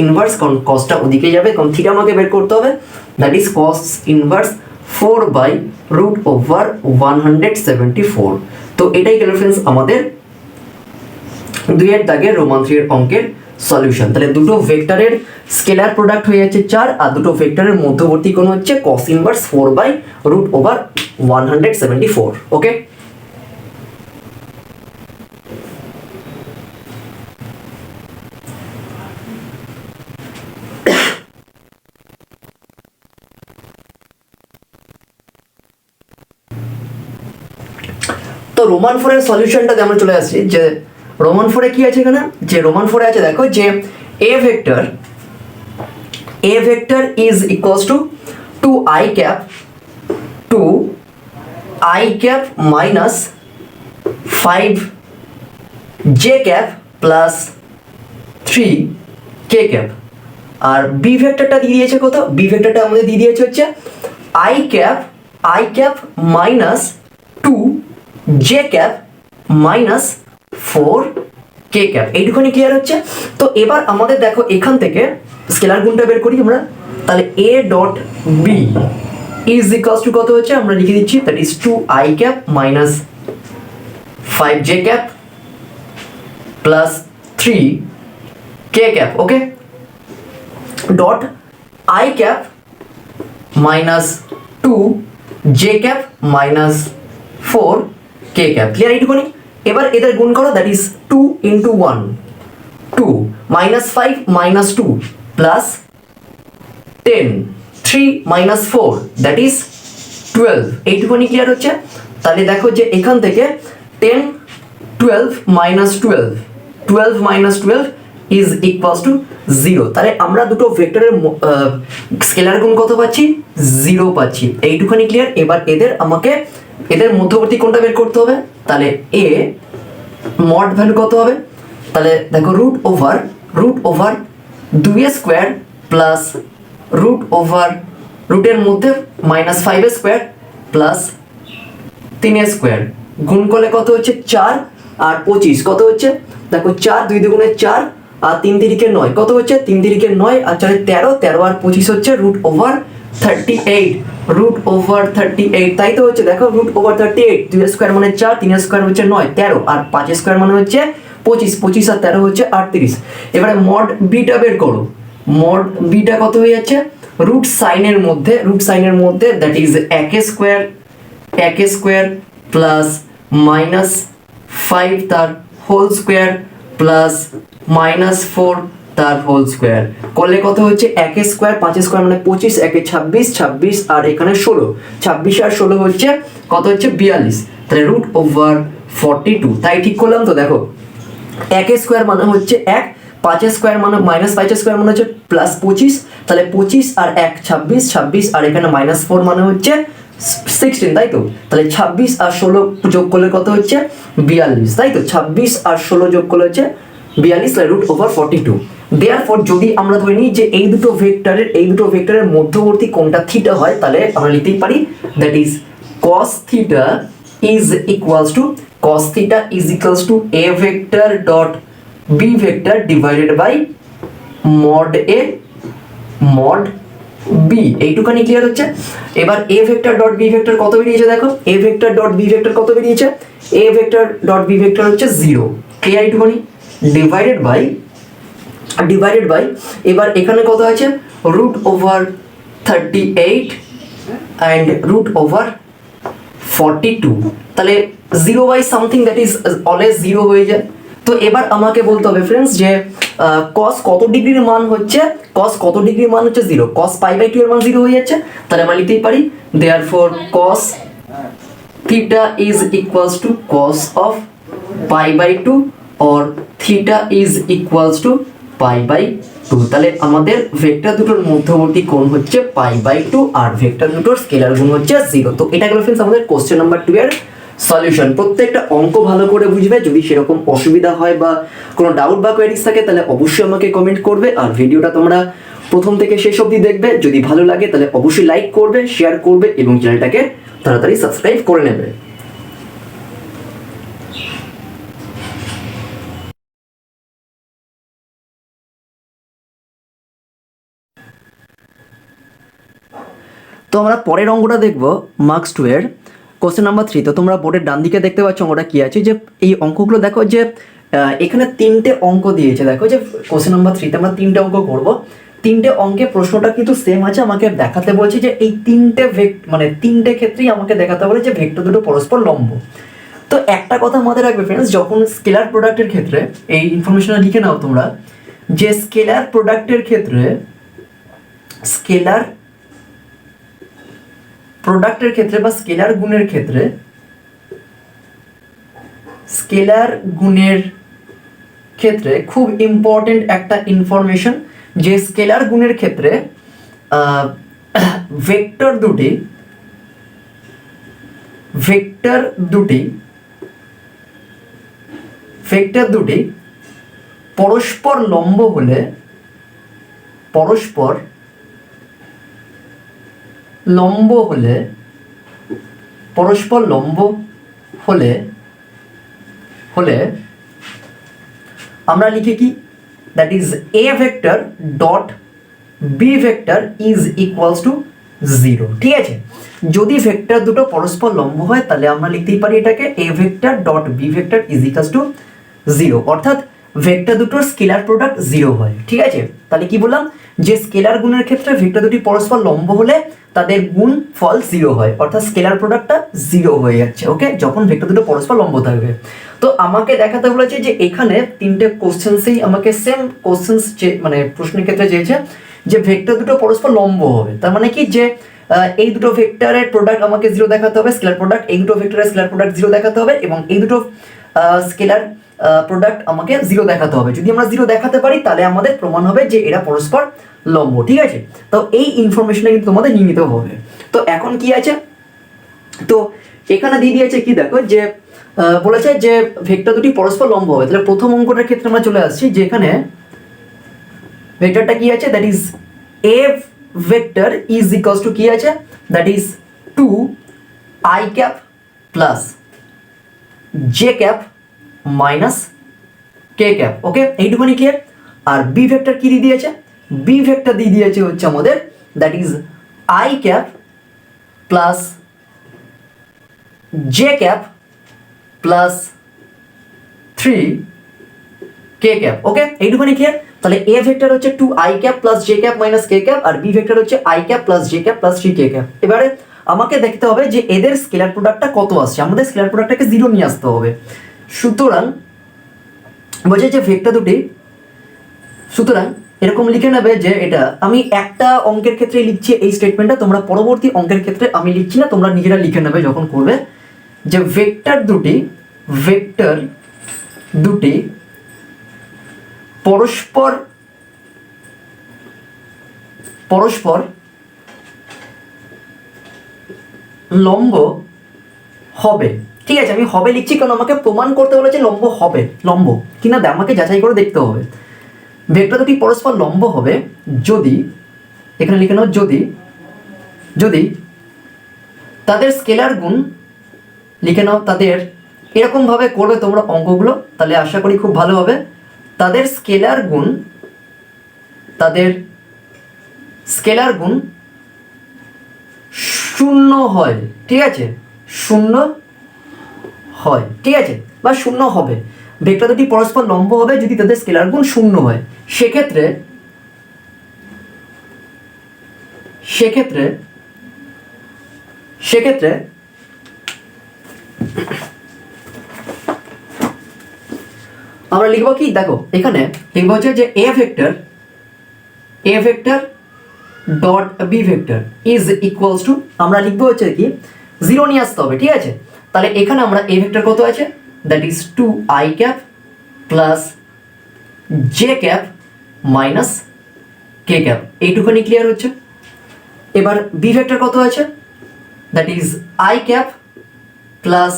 inverse, কারণ cosটা ওদিকে যাবে, কারণ থিটা আমাকে বের করতে হবে, দ্যাট ইজ cos ইনভার্স 4/√174। তো এটাই গেল फ्रेंड्स আমাদের 2 এর দাগের রোমান 3 এর অঙ্কের সলিউশন। তাহলে দুটো ভেক্টরের স্কেলার প্রোডাক্ট হয়ে যাচ্ছে 4, আর দুটো ভেক্টরের মধ্যবর্তী কোণ হচ্ছে cos ইনভার্স 4/√174। ওকে, তো রোমান 4 এর সলিউশনটাতে আমরা চলে আসছি, যে রোমান 4 এ কি আছে এখানে, যে রোমান 4 এ আছে দেখো যে a vector is equals to 2i cap minus 5j cap plus 3k cap. আর বি ভেক্টরটা দিয়ে দিয়েছে কত, বি ভেক্টরটা আমাদের দিয়ে দিয়েছে হচ্ছে i cap minus 2j cap minus 4k cap. এইটুখানি ক্লিয়ার হচ্ছে। তো এবার আমাদের দেখো এখান থেকে স্কেলার গুণটা বের করি আমরা। তাহলে a dot b is equals to কত হচ্ছে, আমরা লিখে দিচ্ছি, that is 2i cap minus 5j cap plus 3k cap, okay, dot I cap minus 2j cap minus 4k cap, clear এইটুকুনি। এবার এদের গুণ করো, that is 2 into 1 2 minus 5 minus 2 plus 10 3 minus 4 that is 12, এইটুকুনি ক্লিয়ার হচ্ছে। তাহলে দেখো যে এখান থেকে 10 12 minus 12 minus 12 is equals to 0। তাহলে আমরা দুটো ভেক্টরের স্কেলার গুণ কত পাচ্ছি? 0 পাচ্ছি, এইটুকুনি ক্লিয়ার। এবার এদের মধ্যবর্তী কোণটা বের করতে হবে। তাহলে a মড ভ্যালু কত হবে? তাহলে দেখো root over 2a square plus রুটের মধ্যে minus 5a square plus 3a square গুণ করলে কত হচ্ছে? 4 আর 25 কত হচ্ছে? দেখো 4 2 দুগুণে 4 আর 3 তিরিকে 9 কত হচ্ছে? 3 তিরিকে 9 আর 4 13 13 আর 25 হচ্ছে রুট ওভার 38, তাই তো হচ্ছে। দেখো রুট ওভার 38, 2 স্কোয়ার মানে 4, 3 স্কোয়ার হচ্ছে 9 13 আর 5 স্কোয়ার মানে হচ্ছে 25 আর 13 হচ্ছে 38। এবারে মড বিটা বের করো। মড বিটা কত হয়ে যাচ্ছে? রুট সাইনের মধ্যে that is 1 square plus minus 5 তার হোল স্কোয়ার প্লাস মাইনাস 4 তার হোল স্কোয়ার করলে কত হচ্ছে? 1 স্কোয়ার 5 স্কোয়ার মানে 25, 1 26 আর এখানে 16, 26 আর 16 হচ্ছে কত হচ্ছে? 42। তাহলে রুট ওভার 42, তাই ঠিক করলাম তো? দেখো 1 স্কোয়ার মানে হচ্ছে 1, 5 স্কোয়ার মানে মাইনাস 5 স্কোয়ার মানে হচ্ছে প্লাস 25, তাহলে 25 আর 1 26 আর এখানে মাইনাস 4 মানে হচ্ছে 16, তাই তো? তাহলে 26 আর 16 যোগ করলে কত হচ্ছে? 42, তাই তো? 26 আর 16 যোগ করলে হচ্ছে 42, তাহলে রুট ওভার 42। দেয়ারফর যদি আমরা ধরে নিই যে এই দুটো ভেক্টরের মধ্যবর্তী কোণটা থিটা হয়, তাহলে আমরা লিখতেই পারি that is cos theta is equals to a vector dot b vector divided by mod a mod b, এইটুখানি ক্লিয়ার হচ্ছে। এবার a vector dot b vector কত বেরিয়েছে? দেখো a vector dot b vector কত বেরিয়েছে? a vector dot b vector হচ্ছে 0, clear এইটুখানি। Divided by এবার এখানে কত আছে? Root over 38 and root over 42, তাহলে 0 by something that is always 0 হয়ে যায়। তো এবার আমাকে বলতে হবে ফ্রেন্ডস যে cos কত ডিগ্রির মান হচ্ছে? cos কত ডিগ্রির মান হচ্ছে? 0। cos পাই বাই 2 এর মান 0 হয়ে যাচ্ছে, তাহলে আমরা লিখতেই পারি therefore cos theta is equals to cos of pi by 2 or theta is equals to pi by 2। তাহলে আমাদের ভেক্টর দুটোর মধ্যবর্তী কোণ হচ্ছে পাই বাই 2 আর ভেক্টর দুটোর স্কেলার গুণ হচ্ছে 0। তো এটা গেল ফ্রেন্ডস আমাদের কোশ্চেন নাম্বার 2 এর সলিউশন। প্রত্যেকটা অঙ্ক ভালো করে বুঝবে। যদি সেরকম অসুবিধা হয় বা কোনো ডাউট বা কোয়েরিজ থাকে তাহলে অবশ্যই আমাকে কমেন্ট করবে। আর ভিডিওটা তোমরা প্রথম থেকে শেষ অবধি দেখবে। যদি ভালো লাগে তাহলে অবশ্যই লাইক করবে, শেয়ার করবে এবং চ্যানেলটাকে তাড়াতাড়ি সাবস্ক্রাইব করে নেবে। তো আমরা পরের অঙ্কটা দেখবো মার্কস 2 এর কোশ্চেন নাম্বার 3। তো তোমরা বোর্ডের ডান দিকে দেখতে পাচ্ছ অঙ্কটা কি আছে, যে এই অঙ্কগুলো দেখো যে এখানে 3টে অঙ্ক দিয়েছে। দেখো যে কোশ্চেন নাম্বার 3 তে আমরা 3টে অঙ্ক করব। 3টে অঙ্কে প্রশ্নটা কিন্তু সেম আছে। আমাকে দেখাতে বলছে যে এই 3টে ক্ষেত্রেই আমাকে দেখাতে বলে যে ভেক্টর দুটো পরস্পর লম্ব। তো একটা কথা মাথায় রাখবে ফ্রেন্ডস, যখন স্কেলার প্রোডাক্টের ক্ষেত্রে এই ইনফরমেশনটা লিখে নাও তোমরা, যে স্কেলার প্রোডাক্টের ক্ষেত্রে বা স্কেলার গুণের ক্ষেত্রে খুব ইম্পর্টেন্ট একটা ইনফরমেশন, যে স্কেলার গুণের ক্ষেত্রে ভেক্টর দুটি পরস্পর লম্ব হলে আমরা লিখি কি? That is a vector dot b vector is equals to 0, ঠিক আছে। যদি ভেক্টর দুটো পরস্পর লম্ব হয় তাহলে আমরা লিখতেই পারি এটাকে A vector dot B vector is equals to 0, অর্থাৎ ভেক্টর দুটোর স্কেলার প্রোডাক্ট 0 হয়, ঠিক আছে। তাহলে কি বললাম, যে স্কেলার গুণের ক্ষেত্রে ভেক্টর দুটি পরস্পর লম্ব হলে তাদের গুণ ফল 0 হয়, অর্থাৎ স্কেলার প্রোডাক্টটা 0 হয়ে যাচ্ছে, ওকে, যখন ভেক্টর দুটো পরস্পর লম্ব থাকবে। তো আমাকে দেখাতে বলেছে যে এখানে তিনটে কোশ্চেন্সেই আমাকে সেম কোশ্চেন্স মানে প্রশ্নের ক্ষেত্রে চেয়েছে যে ভেক্টর দুটো পরস্পর লম্ব হবে, তার মানে কি যে এই দুটো ভেক্টরের প্রোডাক্ট আমাকে 0 দেখাতে হবে, স্কেলার প্রোডাক্ট, এই দুটো ভেক্টরের স্কেলার প্রোডাক্ট 0 দেখাতে হবে, এবং এই দুটো স্কেলার প্রোডাক্ট আমাকে 0 দেখাতে হবে। যদি আমরা 0 দেখাতে পারি তাহলে আমাদের প্রমাণ হবে যে এরা পরস্পর লম্ব, ঠিক আছে। তো এই ইনফরমেশনটা কিন্তু তোমাদের নিয়ে নিতে হবে। তো এখন কি আছে, তো এখানে দিয়ে দিয়েছে কি দেখো, যে বলেছে যে ভেক্টর দুটি পরস্পর লম্ব হবে। তাহলে প্রথম অঙ্কটার ক্ষেত্রে আমরা চলে আসছি, যে এখানে ভেক্টরটা কি আছে, that is A vector is equals to কি আছে, that is 2 i cap plus J cap minus K cap, okay, এইটুকুনি ক্লিয়ার। আর বি ভেক্টর কি দিয়ে দিয়েছে, বি ভেক্টর দিয়ে দিয়েছে হচ্ছে আমাদের that is i cap plus J cap plus 3 K cap, okay, এইটুকুনি ক্লিয়ার। তাহলে এ ভেক্টর হচ্ছে 2 i cap plus J cap minus K cap, আর বি ভেক্টর হচ্ছে i cap plus J cap plus 3 K cap. এবারে আমাকে দেখতে হবে যে এদের স্কেলার প্রোডাক্টটা কত আসছে, আমাদের স্কেলার প্রোডাক্টটাকে 0 নিয়ে আসতে হবে। সুতরাং বলছে যে ভেক্টর দুটি, সুতরাং এরকম লিখে নেবে যে এটা আমি একটা অঙ্কের ক্ষেত্রে লিখছি এই স্টেটমেন্টটা, তোমরা পরবর্তী অঙ্কের ক্ষেত্রে আমি লিখছি না, তোমরা নিজেরা লিখে নেবে যখন করবে, যে ভেক্টর দুটি পরস্পর লম্ব হবে, ঠিক আছে। আমি হবে লিখছি কারণ আমাকে প্রমাণ করতে বলেছে লম্ব হবে, লম্ব কিনা আমাকে যাচাই করে দেখতে হবে। ভেক্টর দুটি পরস্পর লম্ব হবে যদি, এখানে লিখে নাও, যদি তাদের স্কেলার গুণ, লিখে নাও তাদের, এরকম ভাবে করবে তোমরা অঙ্কগুলো, তাহলে আশা করি খুব ভালো হবে। তাদের স্কেলার গুণ 0 হয়, ঠিক আছে, 0 হয়, ঠিক আছে, বা 0 হবে। ভেক্টর দুটি পরস্পর লম্ব হবে যদি তাদের স্কেলার গুণ 0 হয়। সেক্ষেত্রে আমরা লিখবো কি, দেখো এখানে লিখবো হচ্ছে যে এ vector dot B vector is equals to, আমরা লিখবো হচ্ছে কি 0 নিয়ে আসতে হবে, ঠিক আছে। তাহলে এখানে আমরা এ ভেক্টর কত আছে, that is 2 i cap plus J cap minus K cap, এইটুখানি ক্লিয়ার হচ্ছে। এবার বি ভেক্টর কত আছে, that is i cap plus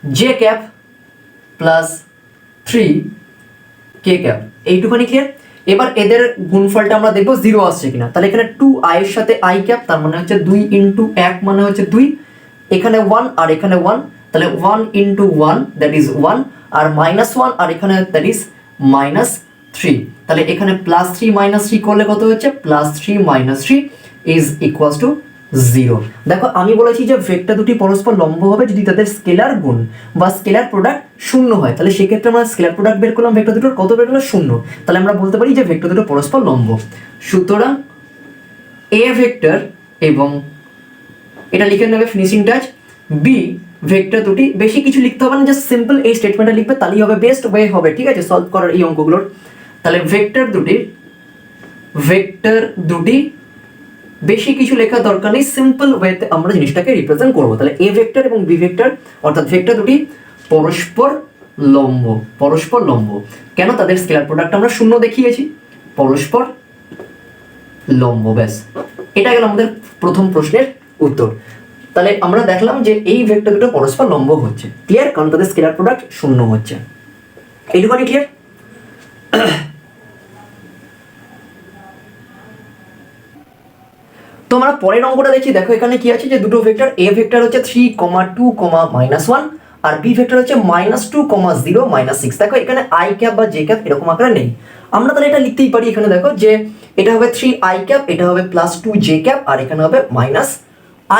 J cap plus 3 K cap, এইটুখানি ক্লিয়ার। এবার এদের গুণফলটা আমরা দেখবো 0 আসছে কিনা। তাহলে এখানে 2 i এর সাথে i ক্যাপ, তার মানে হচ্ছে 2 ইন্টু 1 মানে হচ্ছে 2, এখানে 1 আর এখানে 1, তাহলে 1 ইন্টু 1 দ্যাট ইজ 1, আর মাইনাস 1 আর এখানে দ্যাট ইজ মাইনাস 3। তাহলে এখানে প্লাস 3 মাইনাস 3 করলে কত হচ্ছে, plus 3 minus 3 is equals to 0। দেখো আমি বলেছি যে ভেক্টর দুটি পরস্পর লম্ব হবে যদি তাদের স্কেলার গুণ বা স্কেলার প্রোডাক্ট 0 হয়। তাহলে সেক্ষেত্রে আমরা স্কেলার প্রোডাক্ট বের করলাম, ভেক্টর দুটোর কত বের হলো, 0। তাহলে আমরা বলতে পারি যে ভেক্টর দুটো পরস্পর লম্ব। সুতরাং এ ভেক্টর, এবং এটা লিখে নেবে ফিনিশিং টাচ, বি ভেক্টর দুটি, বেশি কিছু লিখতে হবে না, জাস্ট সিম্পল এই স্টেটমেন্টটা লিখবে, তাহলেই হবে, বেস্ট ওয়ে হবে, ঠিক আছে, সলভ করার এই অঙ্কগুলোর। তাহলে ভেক্টর দুটি বেশি কিছু লেখার দরকার নেই, সিম্পল ওয়েতে আমরা জিনিসটাকে রিপ্রেজেন্ট করবো। তাহলে এ ভেক্টর এবং বি ভেক্টর, অর্থাৎ ভেক্টর দুটি পরস্পর লম্ব। কেন, তাদের স্কেলার প্রোডাক্ট আমরা 0 দেখিয়েছি, পরস্পর লম্ব, ব্যাস। এটা গেল আমাদের প্রথম প্রশ্নের উত্তর। তাহলে আমরা দেখলাম যে এই ভেক্টর দুটো পরস্পর লম্ব হচ্ছে, ক্লিয়ার, কারণ তাদের স্কেলার প্রোডাক্ট 0 হচ্ছে, এইটুখানি ক্লিয়ার। তো আমরা পরের অঙ্কটা দেখি, দেখো এখানে কি আছে, যে দুটো ভেক্টর, এ ভেক্টর হচ্ছে 3, 2, -1, আর বি ভেক্টর হচ্ছে -2, 0, -6। দেখো এখানে আই ক্যাপ বা জে ক্যাপ এরকম আকারে নেই। আমরা তাহলে এটা লিখতেই পারি, এখানে দেখো যে এটা হবে 3i ক্যাপ, এটা হবে প্লাস 2j ক্যাপ, আর এখানে হবে মাইনাস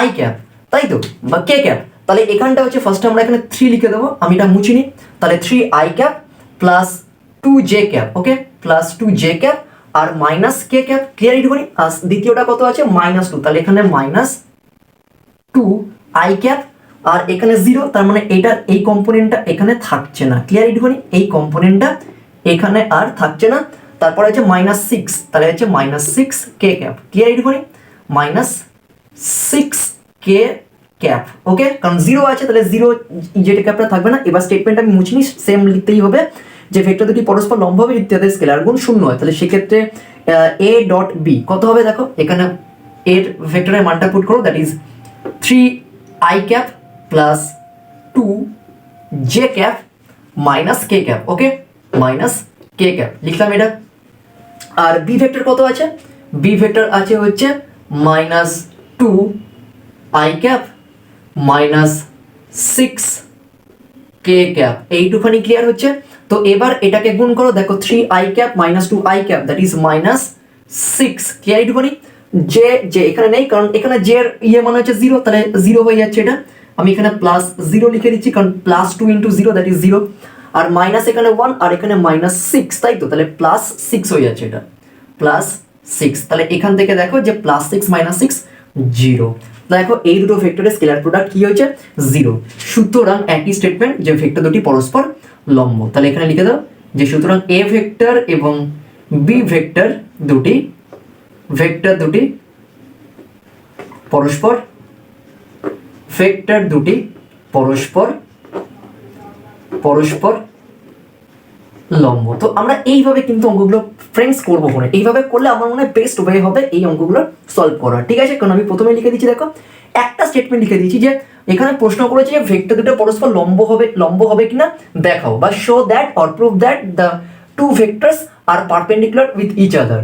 i ক্যাপ, তাই তো, বা k ক্যাপ। তাহলে এখানটা হচ্ছে ফার্স্টে আমরা এখানে 3 লিখে দেবো, আমি এটা মুছি নি। তাহলে 3i cap plus 2j cap, okay, plus 2j cap আর মাইনাস k ক্যাপ, ক্লিয়ার এইটুকুনি। আর দ্বিতীয়টা কত আছে -2, তাহলে এখানে -2i ক্যাপ আর এখানে 0, তার মানে এটা এই কম্পোনেন্টটা এখানে থাকছে না, ক্লিয়ার এইটুকুনি, এই কম্পোনেন্টটা এখানে আর থাকছে না। তারপরে হচ্ছে -6, তাহলে হচ্ছে -6k ক্যাপ, ক্লিয়ার এইটুকুনি, -6k ক্যাপ, ওকে, কারণ 0 আছে তাহলে 0 জেড ক্যাপটা থাকবে না। এবার স্টেটমেন্ট আমি মুছিনি, সেম লিখতেই হবে যে ভেক্টর দুটি পরস্পর লম্ব হবে যদি তাদের স্কেলার গুণ 0 হয়। তাহলে সেক্ষেত্রে a ডট বি কত হবে, দেখো এখানে এর ভেক্টরের মানটা পুট করো, that is 3i cap plus 2j cap minus k cap, okay, minus k cap লিখলাম এটা। আর বি ভেক্টর কত আছে, বি ভেক্টর আছে হচ্ছে -2i cap minus 6k cap, এইটুখানি ক্লিয়ার হচ্ছে। তো এবার এটাকে গুণ করো, দেখো 3i cap minus 2i cap that is -6, clear এইটুখানি। যে এখানে নেই, কারণ এখানে জে এর ইয়ে মানে হচ্ছে 0, তাহলে 0 হয়ে যাচ্ছে এটা। আমি এখানে +0 লিখে দিচ্ছি, কারণ +2 × 0 দ্যাট ইজ 0, আর মাইনাস এখানে 1 আর এখানে -6, তাই তো, তাহলে +6 হয়ে যাচ্ছে এটা, +6। তাহলে এখান থেকে দেখো যে +6 - 6 0, দেখো এই দুটো ভেক্টরের স্কেলার প্রোডাক্ট কি হয়েছে 0। সুতরাং একই স্টেটমেন্ট যে ভেক্টর দুটি পরস্পর লম্ব। তাহলে এখানে লিখে দাও যে সুতরাং এ ভেক্টর এবং বি ভেক্টর দুটি পরস্পর লম্ব। তো আমরা এইভাবে কিন্তু অঙ্কগুলো ফ্রেন্ডস করবো, এইভাবে করলে আমার মনে হয় বেস্ট ওয়ে হবে এই অঙ্কগুলো সলভ করা, ঠিক আছে। কারণ আমি প্রথমে লিখে দিচ্ছি, দেখো একটা স্টেটমেন্ট লিখে দিচ্ছি যে এখানে প্রশ্ন করেছে যে ভেক্টর দুটো পরস্পর লম্ব হবে কিনা দেখাও, বা show that or prove that the two vectors are perpendicular with each other,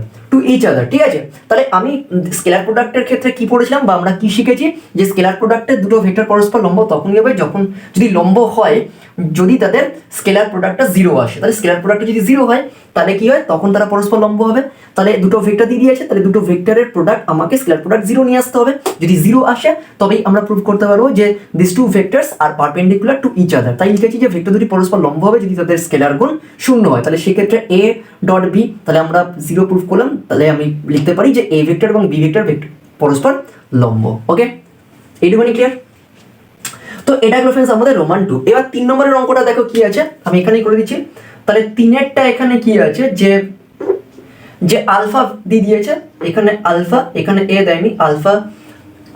ঠিক আছে। তাহলে আমি স্কেলার প্রোডাক্টের ক্ষেত্রে কি পড়েছিলাম বা আমরা কি শিখেছি, যে স্কেলার প্রোডাক্টের দুটো ভেক্টর পরস্পর লম্ব তখনই হবে যখন যদি লম্ব হয় যদি তাদের স্কেলার প্রোডাক্টটা 0 আসে। তাহলে স্কেলার প্রোডাক্টটা যদি 0 হয় তাহলে কি হয়, তখন তারা পরস্পর লম্ব হবে। তাহলে দুটো ভেক্টর দিয়ে দিয়েছে, তাহলে দুটো ভেক্টরের প্রোডাক্ট আমাকে স্কেলার প্রোডাক্ট 0 নিয়ে আসতে হবে। যদি 0 আসে তবেই আমরা প্রুভ করতে পারবো যে this two vectors are perpendicular to each other. তাই লিখেছি যে ভেক্টর দুটি পরস্পর লম্ব হবে যদি তাদের স্কেলার গুণ 0 হয়। তাহলে সেক্ষেত্রে a ডট বি, তাহলে আমরা 0 প্রুভ করলাম, তাহলে আমি লিখতে পারি যে a ভেক্টর এবং b ভেক্টর পরস্পর লম্ব, ওকে, এইটুকুনি ক্লিয়ার। তো এটা হলো फ्रेंड्स আমাদের রোমান 2। এবার 3 নম্বরের অঙ্কটা দেখো কি আছে, আমি এখানেই করে দিচ্ছি। তাহলে 3এরটা এখানে কি আছে, যে আলফা দিয়ে দিয়েছে, এখানে আলফা, এখানে এ দেয়নি, আলফা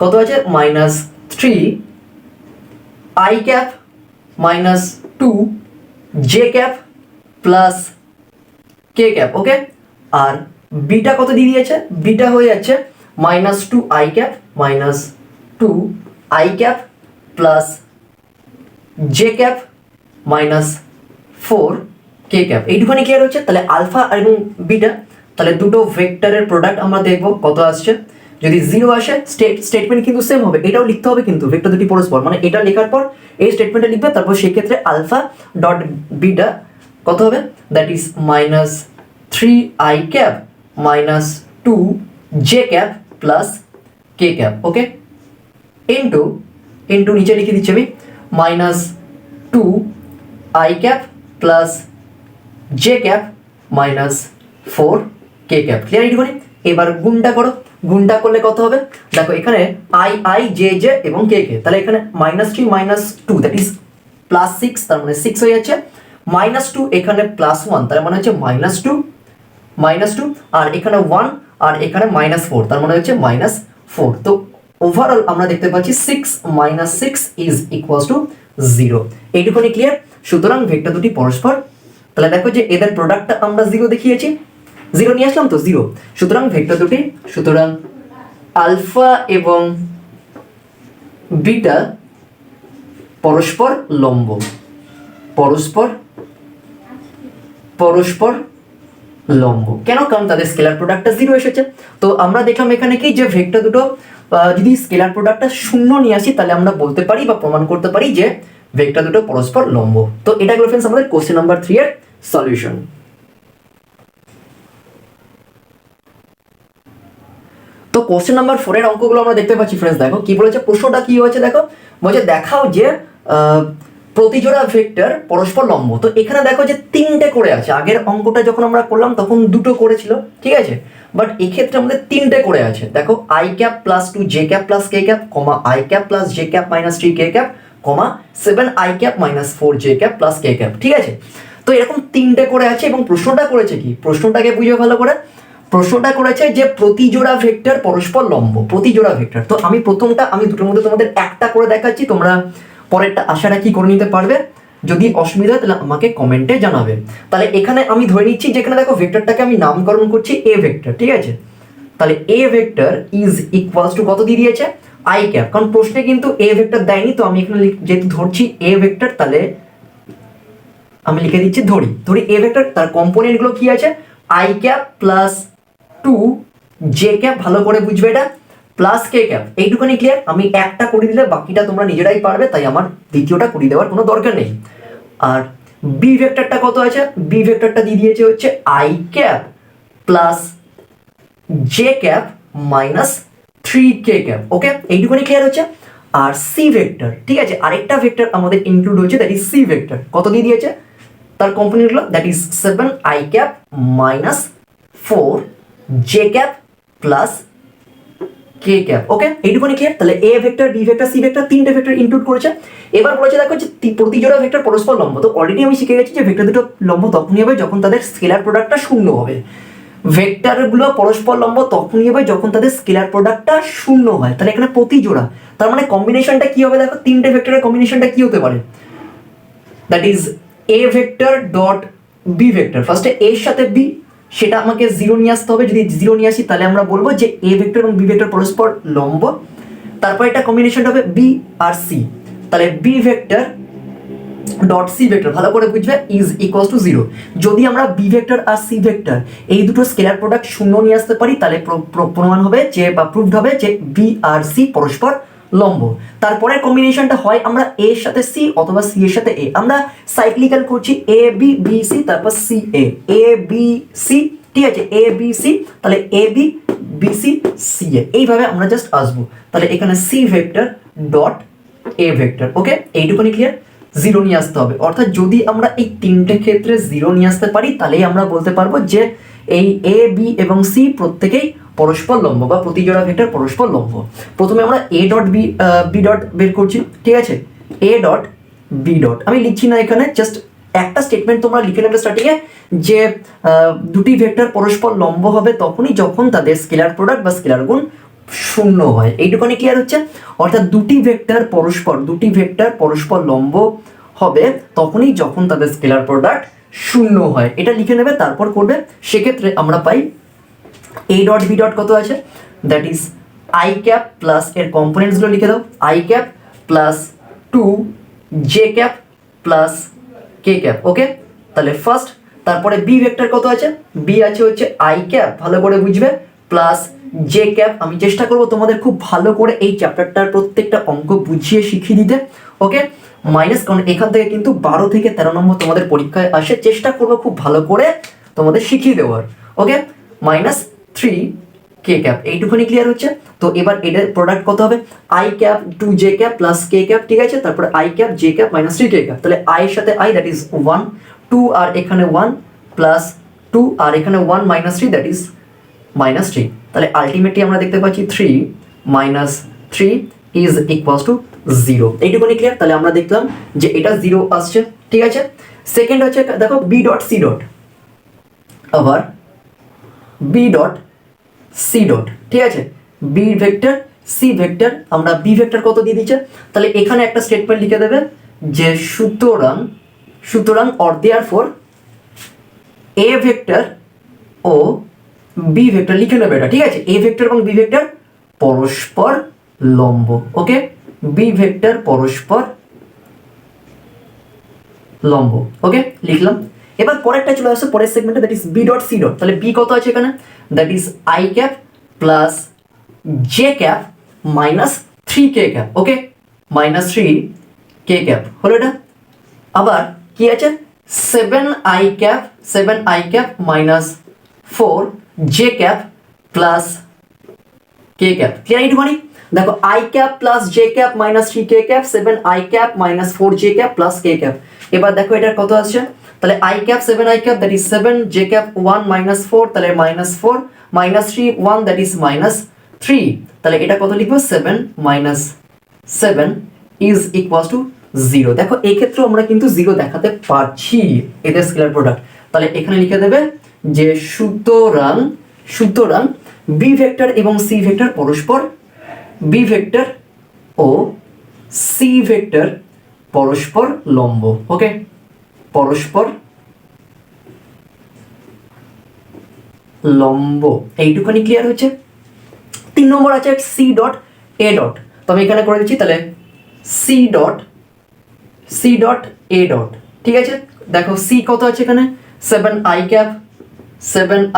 কত আছে -3i cap -2j cap plus k cap, okay. আর বিটা কত দিয়ে দিয়েছে, বিটা হয়ে যাচ্ছে -2i cap -2i cap plus j cap -4k cap, এইটুখানি ক্লিয়ার হচ্ছে। তাহলে আলফা এবং বিটা, তাহলে দুটো ভেক্টরের প্রোডাক্ট আমরা দেখব কত আসছে। যদি 0 আসে স্টেটমেন্ট কিন্তু সেম হবে, এটাও লিখতে হবে কিন্তু ভেক্টর দুটি পরস্পর, মানে এটা লেখার পর এই স্টেটমেন্টটা লিখবে, তারপর সেক্ষেত্রে আলফা ডট বিটা কত হবে, that is -3i cap -2j cap plus k cap, okay, into নিচে লিখে দিচ্ছি আমি -2i cap plus j cap -4k cap, clear এইটুকুনি। এবার গুণটা করো, গুণটা করলে কত হবে, দেখো এখানে i j এবং k তাহলে এখানে -3 -2 দ্যাট ইজ +6, তার মানে 6 হয়ে যাচ্ছে, -2 এখানে +1 তার মানে হচ্ছে -2 আর এখানে 1 আর এখানে -4 তার মানে হচ্ছে -4। তো ওভারঅল আমরা দেখতে পাচ্ছি 6 - 6 ইজ ইকুয়ালস টু 0, এইটুকুনি ক্লিয়ার। সুতরাং ভেক্টর দুটি পরস্পর, তাহলে দেখো যে এদের প্রোডাক্টটা আমরা 0 দেখিয়েছি, 0 নিয়ে আসলাম তো 0। সুতরাং ভেক্টর দুটি, সুতরাং আলফা এবং বিটা পরস্পর লম্ব, পরস্পর লম্ব কেন, কারণ তাদের স্কেলার প্রোডাক্টটা 0 এসেছে। তো আমরা দেখলাম এখানে কি যে ভেক্টর দুটো যদি স্কেলার প্রোডাক্টটা 0 নিয়ে আসি তাহলে আমরা বলতে পারি বা প্রমাণ করতে পারি যে ভেক্টর দুটো পরস্পর লম্ব। তো এটা হলো फ्रेंड्स আমাদের কোশ্চেন নাম্বার 3 এর সলিউশন। তো কোশ্চেন নাম্বার 4 এর অঙ্কগুলো আমরা দেখতে পাচ্ছি ফ্রেন্ডস। দেখো কি বলেছে, প্রশ্নটা কি হয়েছে দেখো, বলছে দেখাও যে প্রতিজোড়া ভেক্টর পরস্পর লম্ব। তো এখানে দেখো যে 3টে করে আছে, আগের অঙ্কটা যখন আমরা করলাম তখন 2টো করেছিল, ঠিক আছে, বাট এক্ষেত্রে আমাদের 3টে করে আছে। দেখো i cap plus 2 j cap plus k cap, comma i cap plus j cap minus 3 k cap, comma 7i cap minus 4 j cap plus k cap, ঠিক আছে। তো এরকম 3টে করে আছে এবং প্রশ্নটা করেছে কি, প্রশ্নটাকে বুঝো ভালো করে। প্রশ্নটা করেছে যে প্রতিজোড়া ভেক্টর পরস্পর লম্ব, প্রতিজোড়া ভেক্টর। তো আমি দুটোর মধ্যে তোমাদের একটা করে দেখাচ্ছি, তোমরা পরেরটা আশা রাখি করে নিতে পারবে। যদি অসুবিধা হয় তাহলে আমাকে কমেন্টে জানাবে। তাহলে এখানে আমি ধরে নিচ্ছি যেখানে দেখো ভেক্টরটাকে আমি নামকরণ করছি এ ভেক্টর, ঠিক আছে। তাহলে এ ভেক্টর ইজ ইকুয়ালস টু কত দিয়ে দিয়েছে, আই ক্যাপ, কারণ প্রশ্নে কিন্তু এ ভেক্টর দেয়নি, তো আমি এখানে যেহেতু ধরছি এ ভেক্টর, তাহলে আমি লিখে দিচ্ছি ধরি এ ভেক্টর। তার কম্পোনেন্ট গুলো কি আছে, I cap plus 2 J cap, ভালো করে বুঝবে এটা, প্লাস কে ক্যাপ। এইটুখানি ক্লিয়ার। আমি একটা করে দিলে বাকিটা তোমরা নিজেরাই পারবে, তাই আমার দ্বিতীয়টা করে দেওয়ার কোনো দরকার নেই। আর বি ভেক্টরটা কত আছে, বি ভেক্টরটা দিয়ে দিয়েছে হচ্ছে i cap plus J cap minus 3 K cap. Okay, এইটুখানি ক্লিয়ার হচ্ছে। আর সি ভেক্টর, ঠিক আছে, আরেকটা ভেক্টর আমাদের ইনক্লুড হয়েছে, দ্যাট ইজ সি ভেক্টর। কত দিয়ে দিয়েছে, তার কম্পোনেন্টগুলো, that is 7i cap minus 4 j cap plus K cap. Okay, এইটুকুনি ক্লিয়ার। তাহলে এ vector, b vector, c vector, 3টে ভেক্টর ইনক্লুড করেছে। এবার বলেছে দেখো যে প্রতিজোড়া ভেক্টর পরস্পর লম্ব। তো অলরেডি আমি শিখে গেছি যে ভেক্টর দুটো লম্ব তখনই হবে যখন তাদের স্কেলার প্রোডাক্টটা শূন্য হবে। ভেক্টরগুলো পরস্পর লম্ব তখনই হবে যখন তাদের স্কেলার প্রোডাক্টটা শূন্য হয়। তাহলে এখানে প্রতিজোড়া, তার মানে কম্বিনেশনটা কি হবে দেখো, 3টে ভেক্টরের কম্বিনেশনটা কি হতে পারে, that is A vector dot B vector. ফার্স্টে এর সাথে বি, সেটা আমাকে 0 নিয়ে আসতে হবে। যদি 0 নিয়ে আসি তাহলে আমরা বলবো যে এ ভেক্টর এবং বি ভেক্টর পরস্পর লম্ব। তারপর এটা কম্বিনেশনটা হবে বি আর সি। তাহলে B vector dot C vector, ভালো করে বুঝবে, ইজ ইকুয়ালস টু 0। যদি আমরা বি ভেক্টর আর সি ভেক্টর এই দুটো স্কেলার প্রোডাক্ট শূন্য নিয়ে আসতে পারি, তাহলে প্রমাণ হবে যে, বা প্রুভড হবে যে বি আর সি পরস্পর লম্ব। তারপরে কম্বিনেশনটা হয় আমরা এ এর সাথে সি অথবা সি এর সাথে এ। আমরা সাইক্লিক্যাল করছি এ বি বি সি তারপর সি এ বি সি, ঠিক আছে, এ বি সি, তাহলে a b b c c a, এইভাবে আমরা জাস্ট আসবো। তাহলে এখানে সি ভেক্টর ডট এ ভেক্টর। ওকে, এইটুকুনি ক্লিয়ার। 0 নিয়ে আসতে হবে, অর্থাৎ যদি আমরা এই 3টে ক্ষেত্রে 0 নিয়ে আসতে পারি তাহলেই আমরা বলতে পারবো যে এই এ বি এবং সি প্রত্যেকেই পরস্পর লম্ব বা প্রতিজোড়া ভেক্টর পরস্পর লম্ব। প্রথমে আমরা এ ডট বি ডট বের করছি, ঠিক আছে, এ ডট বি ডট। আমি লিখছি না এখানে, জাস্ট একটা স্টেটমেন্ট তোমরা লিখে নেবে স্টার্টিংয়ে, যে দুটি ভেক্টর পরস্পর লম্ব হবে তখনই যখন তাদের স্কেলার প্রোডাক্ট বা স্কেলার গুণ শূন্য হয়। এইটুকুনি ক্লিয়ার হচ্ছে। অর্থাৎ দুটি ভেক্টর পরস্পর লম্ব হবে তখনই যখন তাদের স্কেলার প্রোডাক্ট শূন্য হয়। এটা লিখে নেবে, তারপর করবে। সেক্ষেত্রে আমরা পাই এ ডট বি ডট কত আছে, that is i cap plus এর কম্পোনেন্টসগুলো লিখে দাও, i cap plus 2 J cap plus K cap. Okay, তাহলে ফার্স্ট, তারপরে বি ভেক্টর কত আছে, বি আছে হচ্ছে আই ক্যাপ, ভালো করে বুঝবে, প্লাস জে ক্যাপ। আমি চেষ্টা করবো তোমাদের খুব ভালো করে এই চ্যাপ্টারটার প্রত্যেকটা অঙ্ক বুঝিয়ে শিখিয়ে দিতে। ওকে, মাইনাস, কারণ এখান থেকে কিন্তু 12 থেকে 13 নম্বর তোমাদের পরীক্ষায় আসে, চেষ্টা করবো খুব ভালো করে তোমাদের শিখিয়ে দেওয়ার। ওকে, মাইনাস 3 কে ক্যাপ, এইটুকুনি ক্লিয়ার হচ্ছে। তো এবার এটার প্রোডাক্ট কত হবে, I cap 2 J cap plus K cap, ঠিক আছে, তারপরে I cap J cap minus 3 K cap. তাহলে আই এর সাথে আই, দ্যাট ইজ 1, 2 আর এখানে 1 প্লাস 2 আর এখানে 1 মাইনাস 3, দ্যাট ইজ মাইনাস 3। তাহলে আলটিমেটলি আমরা দেখতে পাচ্ছি 3 মাইনাস 3 ইজ ইকুয়ালস টু 0। এইটুকুনি ক্লিয়ার। তাহলে আমরা দেখলাম যে এটা 0 আসছে, ঠিক আছে। সেকেন্ড হচ্ছে দেখো বি ডট সি ডট, আবার বি ডট সি ডট, ঠিক আছে, বি ভেক্টর সি ভেক্টর, আমরা বি ভেক্টর কত দিয়ে দিচ্ছে, তাহলে এখানে একটা স্টেটমেন্ট লিখে দেবে যে সুতরাং অর দেয়ারফর এ ভেক্টর ও বি ভেক্টর, লিখে নেবে এটা, ঠিক আছে, এ ভেক্টর এবং বি ভেক্টর পরস্পর লম্ব। ওকে, বি ভেক্টর পরস্পর লম্ব। ওকে, লিখলাম। এবার পরেরটা চলে আসছে পরের সেগমেন্টে, that is b dot C dot. তাহলে বি কত আছে এখানে, that is i cap plus J cap minus 3 K cap. Okay, minus 3 K cap হলো এটা। আবার কি আছে, 7i cap minus 4 j cap plus কে ক্যাপ। ক্লিয়ার এইটুখানি? দেখো i cap plus J cap minus 3 K cap 7 i cap minus 4 j cap plus K cap. এবার দেখো এটার কত আসছে, তাহলে I cap 7 i cap that is 7 J cap 1 minus 4 তাহলে minus 4 minus 3 1 that is minus 3, তাহলে এটা কত লিখবো 7 মাইনাস 7 ইজ ইকুয়ালস টু 0। দেখো এই ক্ষেত্রে আমরা কিন্তু 0 দেখাতে পারছি এদের স্কেলার প্রোডাক্ট, তাহলে এখানে লিখে দেবে যে সুতরাং বি ভেক্টর এবং সি ভেক্টর পরস্পর, বি ভেক্টর ও সি ভেক্টর পরস্পর লম্ব। ওকে, পরস্পর লম্ব, এইটুখানি ক্লিয়ার হচ্ছে। 3 নম্বর আছে সি ডট এ ডট, তো আমি এখানে করে দিচ্ছি, তাহলে সি ডট এ ডট। ঠিক আছে, দেখো সি কত আছে এখানে 7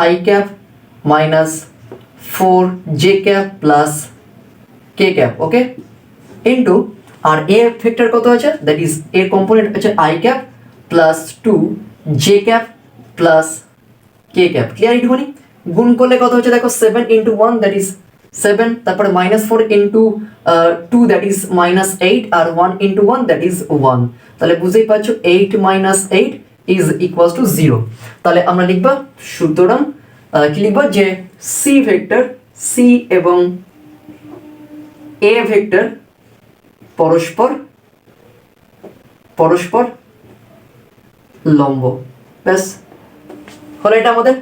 i cap minus 4 j cap plus K cap. Okay, into আর এ ভেক্টর কত আছে, দ্যাট ইজ এর কম্পোনেন্ট আছে I cap plus 2 J cap plus K cap. Clear এইটুখানি? গুণ করলে কত হচ্ছে দেখো 7 ইন্টু 1 দ্যাট ইজ 7, তারপরে minus 4 into 2 that is minus 8 আর 1 ইন্টু 1 দ্যাট ইজ 1, তাহলে বুঝতেই পারছো 8 মাইনাস 8 ইজ ইকুয়ালস টু 0। তাহলে আমরা লিখবা সুতরাং কি লিখবো যে সি ভেক্টর, সি এবং এ ভেক্টর পরস্পর লম্ব। ব্যাস হলো এটা আমাদের।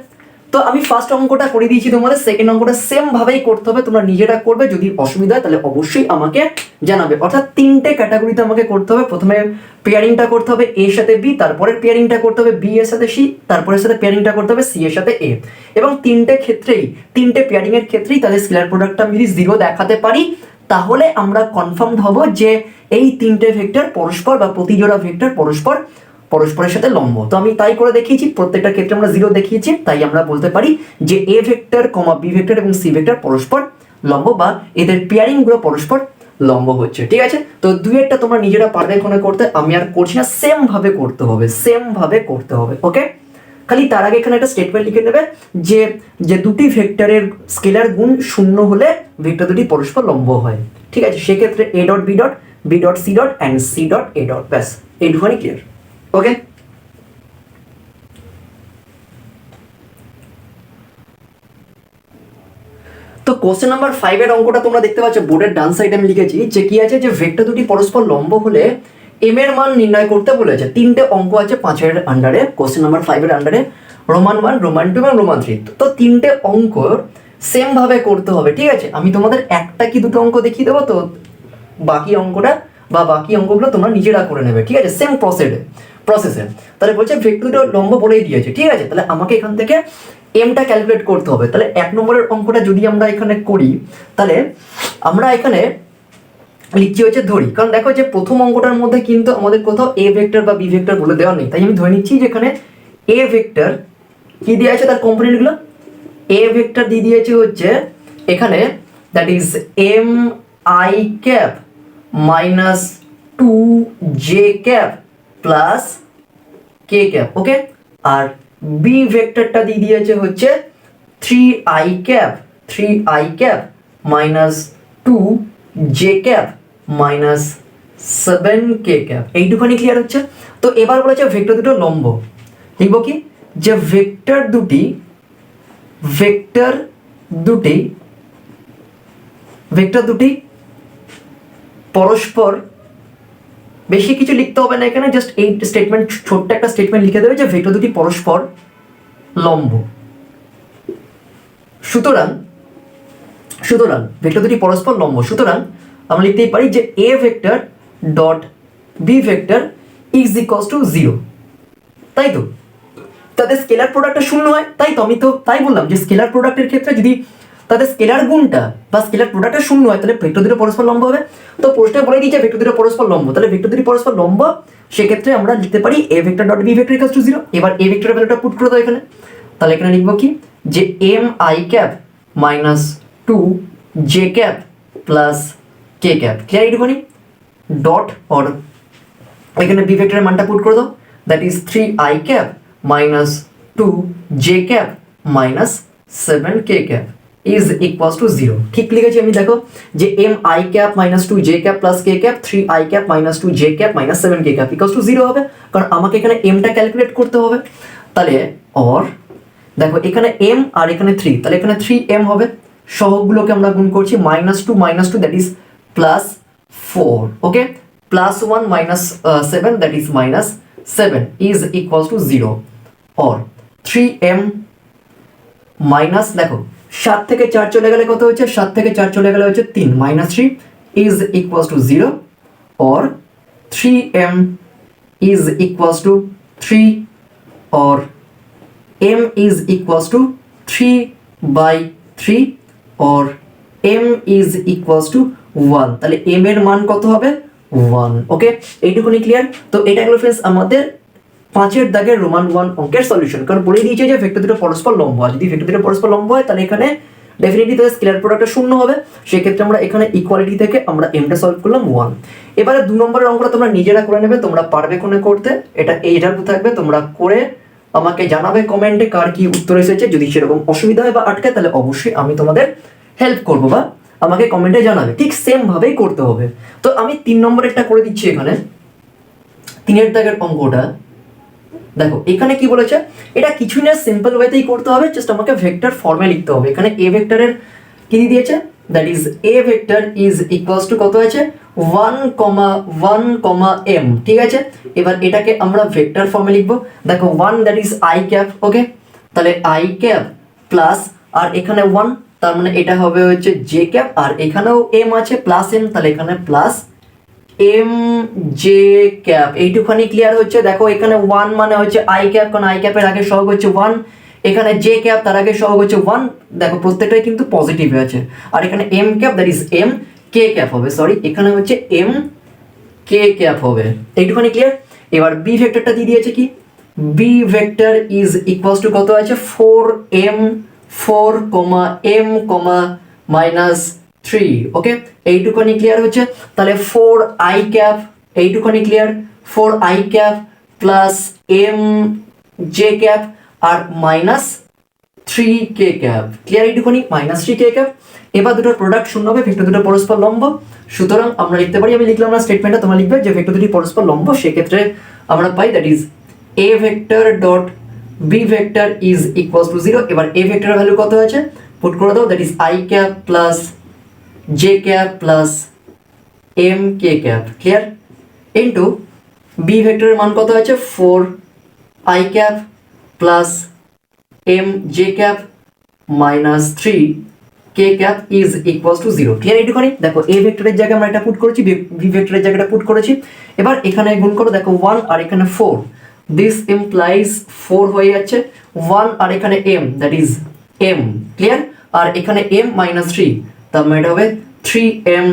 তো আমি ফার্স্ট অঙ্কটা করে দিয়েছি তোমাদের, সেকেন্ড অঙ্কটা সেম ভাবেই করতে হবে, তোমরা নিজেরা করবে। যদি অসুবিধা হয় তাহলে অবশ্যই আমাকে জানাবে। অর্থাৎ 3টে ক্যাটাগরিতে আমাকে করতে হবে। প্রথমে পেয়ারিংটা করতে হবে এ এর সাথে বি, তারপরে পেয়ারিংটা করতে হবে বি এর সাথে সি, তারপরে সাথে পেয়ারিংটা করতে হবে সি এর সাথে এ। এবং 3টে ক্ষেত্রেই, 3টে পেয়ারিং এর ক্ষেত্রেই তাদের স্কেলার প্রোডাক্টটা আমি যদি 0 দেখাতে পারি, তাহলে আমরা কনফার্ম হব যে এই 3টে ভেক্টর পরস্পর বা প্রতিজোড়া ভেক্টর পরস্পরের সাথে লম্ব। তো আমি তাই করে দেখিয়েছি, প্রত্যেকটা ক্ষেত্রে আমরা 0 দেখিয়েছি, তাই আমরা বলতে পারি যে এ ভেক্টর কমা বি ভেক্টর এবং সি ভেক্টর পরস্পর লম্ব, বা এদের পেয়ারিং গুলো পরস্পর লম্ব হচ্ছে। ঠিক আছে, তো দুইয়েরটা তোমরা নিজেরা পারবে এখানে করতে, আমি আর করছি না, সেম ভাবে করতে হবে। ওকে, খালি তার আগে এখানে একটা স্টেটমেন্ট লিখে নেবে যে দুটি ভেক্টরের স্কেলার গুণ 0 হলে ভেক্টর দুটি পরস্পর লম্ব হয়। ঠিক আছে, সেক্ষেত্রে A dot B dot, B dot C dot and C dot A dot. ব্যাস এইটুখানি ক্লিয়ার। ওকে, তো কোশ্চেন নাম্বার 5 এর অঙ্কটা তোমরা দেখতে পাচ্ছ বোর্ডের ডান সাইডে আমি লিখেছি যে কি আছে, যে ভেক্টর দুটি পরস্পর লম্ব হলে এম এর মান নির্ণয় করতে বলেছে। 3টে অঙ্ক আছে 5 এর আন্ডারে, কোশ্চেন নাম্বার 5 এর আন্ডারে রোমান 1, রোমান 2 এবং রোমান 3। তো 3টে অঙ্ক সেম ভাবে করতে হবে। ঠিক আছে, আমি তোমাদের একটা কি দুটো অঙ্ক দেখিয়ে দেবো, তো বাকি অঙ্কটা বা বাকি অঙ্কগুলো তোমরা নিজেরা করে নেবে। ঠিক আছে, সেম প্রসেসে। তাহলে বলছে ভেক্টর দুটো লম্ব বলেই দিয়েছে। ঠিক আছে, তাহলে আমাকে এখান থেকে এমটা ক্যালকুলেট করতে হবে। তাহলে 1 নম্বরের অঙ্কটা যদি আমরা এখানে করি, তাহলে আমরা এখানে লিখছি হচ্ছে ধরি, কারণ দেখো যে প্রথম অঙ্কটার মধ্যে কিন্তু আমাদের কোথাও এ ভেক্টর বা বি ভেক্টর বলে দেওয়া নেই, তাই আমি ধরে নিচ্ছি যে এখানে এ ভেক্টর কি দিয়ে আছে, তার কম্পোনেন্টগুলো এ ভেক্টর দিয়ে দিয়েছে হচ্ছে এখানে that is m i cap minus 2 J cap plus K cap. Okay, আর বি ভেক্টরটা দিয়ে দিয়েছে হচ্ছে 3 I cap minus 2 J cap minus 7 k cap. এইটুখানি ক্লিয়ার হচ্ছে। তো এবার বলেছে ভেক্টর দুটো লম্ব, লিখব কি যে ভেক্টর দুটি পরস্পর, বেশি কিছু লিখতে হবে না এখানে, জাস্ট এই স্টেটমেন্ট, ছোট্ট একটা স্টেটমেন্ট লিখে দেবে যে ভেক্টর দুটি পরস্পর লম্ব। সুতরাং ভেক্টর দুটি পরস্পর লম্ব, সুতরাং আমরা লিখতেই পারি যে এ vector dot B vector is equals to 0। তাই তো, তাদের স্কেলার প্রোডাক্টটা 0 হয়, তাই তো আমি তো তাই বললাম যে স্কেলার প্রোডাক্টের ক্ষেত্রে যদি তাদের স্কেলার গুণটা বা স্কেলার প্রোডাক্টটা 0 হয়, তাহলে ভেক্টর দুটো পরস্পর লম্ব হবে। তো প্রশ্নে বলে দিয়েছে ভেক্টর দুটো পরস্পর লম্ব, তাহলে ভেক্টর দুটি পরস্পর লম্ব, সেক্ষেত্রে আমরা লিখতে পারি A vector dot B vector equals to 0। এবার এ ভেক্টরের ভ্যালুটা পুট করে দাও এখানে, তাহলে এখানে লিখবো কি যে m i cap minus 2 J cap plus K cap. Clear এইটুখানি? ডট অর এখানে বি ভেক্টরের মানটা পুট করে দাও, that is 3 I cap minus 2 J cap minus 7 k cap. Is equals to 0। ঠিক লিখেছি আমি, দেখো যে m i cap minus 2 J cap plus K cap 3 I cap minus 2 J cap minus 7 k cap equals to 0 হবে, কারণ আমাকে এখানে এমটা calculate করতে হবে। তাহলে অর দেখো এখানে এম আর এখানে 3, তাহলে এখানে 3m হবে, সহগগুলোকে আমরা গুণ করছি, -2 that is +4, okay, +1 -7 that is -7 is equals to 0, or 3m minus, দেখো 7 থেকে 4 চলে গেলে কত হচ্ছে, 7 থেকে 4 চলে গেলে হচ্ছে 3 -3 is equals to 0, or 3m is equals two 3, or m is equals to 3/3 or m is equals to 1, তাহলে m এর মান কত হবে 1, ওকে, এইটুকুনি ক্লিয়ার। তো এটা হলো ফ্রেন্ডস আমাদের 5 দাগের রোমান 1 অঙ্কের সলিউশন। কারণ বলে দিয়েছে যে ভেক্টর দুটো পরস্পর লম্ব হয়, যদি ভেক্টর দুটো পরস্পর লম্ব হয় তাহলে এখানে ডেফিনেটলি তাদের স্কেলার প্রোডাক্টটা শূন্য হবে, সেক্ষেত্রে আমরা এখানে ইকুয়ালিটি থেকে আমরা এমটা সলভ করলাম 1। এবারে 2 নম্বরের অঙ্কটা তোমরা নিজেরা করে নেবে, তোমরা পারবে কোনে করতে, এটা এইটার থাকবে, তোমরা করে আমাকে জানাবে কমেন্টে কার কি উত্তর এসেছে। যদি সেরকম অসুবিধা হয় বা আটকে তাহলে অবশ্যই আমি তোমাদের হেল্প করবো বা আমাকে কমেন্টে জানাবে, ঠিক সেম ভাবেই করতে হবে। তো আমি 3 নম্বরেরটা করে দিচ্ছি এখানে, 3 দাগের অঙ্কটা দেখো এখানে কি বলেছে, এটা কিছুই না সিম্পল ওয়েতেই করতে হবে, জাস্ট আমাকে ভেক্টর ফর্মে লিখতে হবে। এখানে এ ভেক্টরের কি দিয়ে দিয়েছে, that is A vector is equals to কত আছে 1,1,m, ঠিক আছে। এবার এটাকে আমরা ভেক্টর ফর্মে লিখবো, দেখো 1 that is i cap, okay, তাহলে আই ক্যাপ প্লাস আর এখানে 1, তার মানে এটা হবে হচ্ছে জে ক্যাপ, আর এখানেও m আছে প্লাস m, তাহলে এখানে প্লাস এম জে ক্যাপ, এইটুখানি ক্লিয়ার হচ্ছে। দেখো এখানে 1 মানে হচ্ছে আই ক্যাপ, কারণ আই ক্যাপের আগে সহগ হচ্ছে 1, এখানে জে ক্যাপ তার আগে সহগ হচ্ছে 1, দেখো প্রত্যেকটাই কিন্তু পজিটিভ আছে। আর এখানে M cap that is M K cap হবে, সরি এখানে হচ্ছে এম কে ক্যাপ হবে, এইটুখানি ক্লিয়ার। এবার বি ভেক্টরটা দিয়ে দিয়েছে কি, B vector is equals to কত আছে 4m 4, m, -3, ওকে, এইটুখানি ক্লিয়ার হচ্ছে। তাহলে 4i ক্যাপ, এইটুখানি clear, 4i cap plus m j cap আর -3k ক্যাপ, ক্লিয়ার, এইটুখানি -3k ক্যাপ। এবার দুটোর প্রোডাক্ট শূন্য হবে, ভেক্টর দুটো পরস্পর লম্ব, সুতরাং আমরা লিখতে পারি, আমি লিখলাম না স্টেটমেন্টটা, তোমরা লিখবে যে ভেক্টর দুটি পরস্পর লম্ব, সেক্ষেত্রে আমরা পাই that is a vector dot b vector is equals to 0। এবার a ভেক্টরের ভ্যালু কত আছে পুট করে দাও, that is i cap plus j cap plus m k cap, clear, into b ভেক্টরের মান কত আছে 4i cap plus m j cap -3 k cap is equals to 0, clear, এইটুখানি। দেখো a ভেক্টরের জায়গায় আমরা এটা পুট করেছি, b ভেক্টরের জায়গাটা পুট করেছি। এবার এখানে গুণ করো, দেখো 1 আর এখানে 4, দিস ইমপ্লাইজ 4 হয়ে যাচ্ছে, 1 আর এখানে m that is m, clear, আর এখানে m -3, তার মানে এটা হবে 3m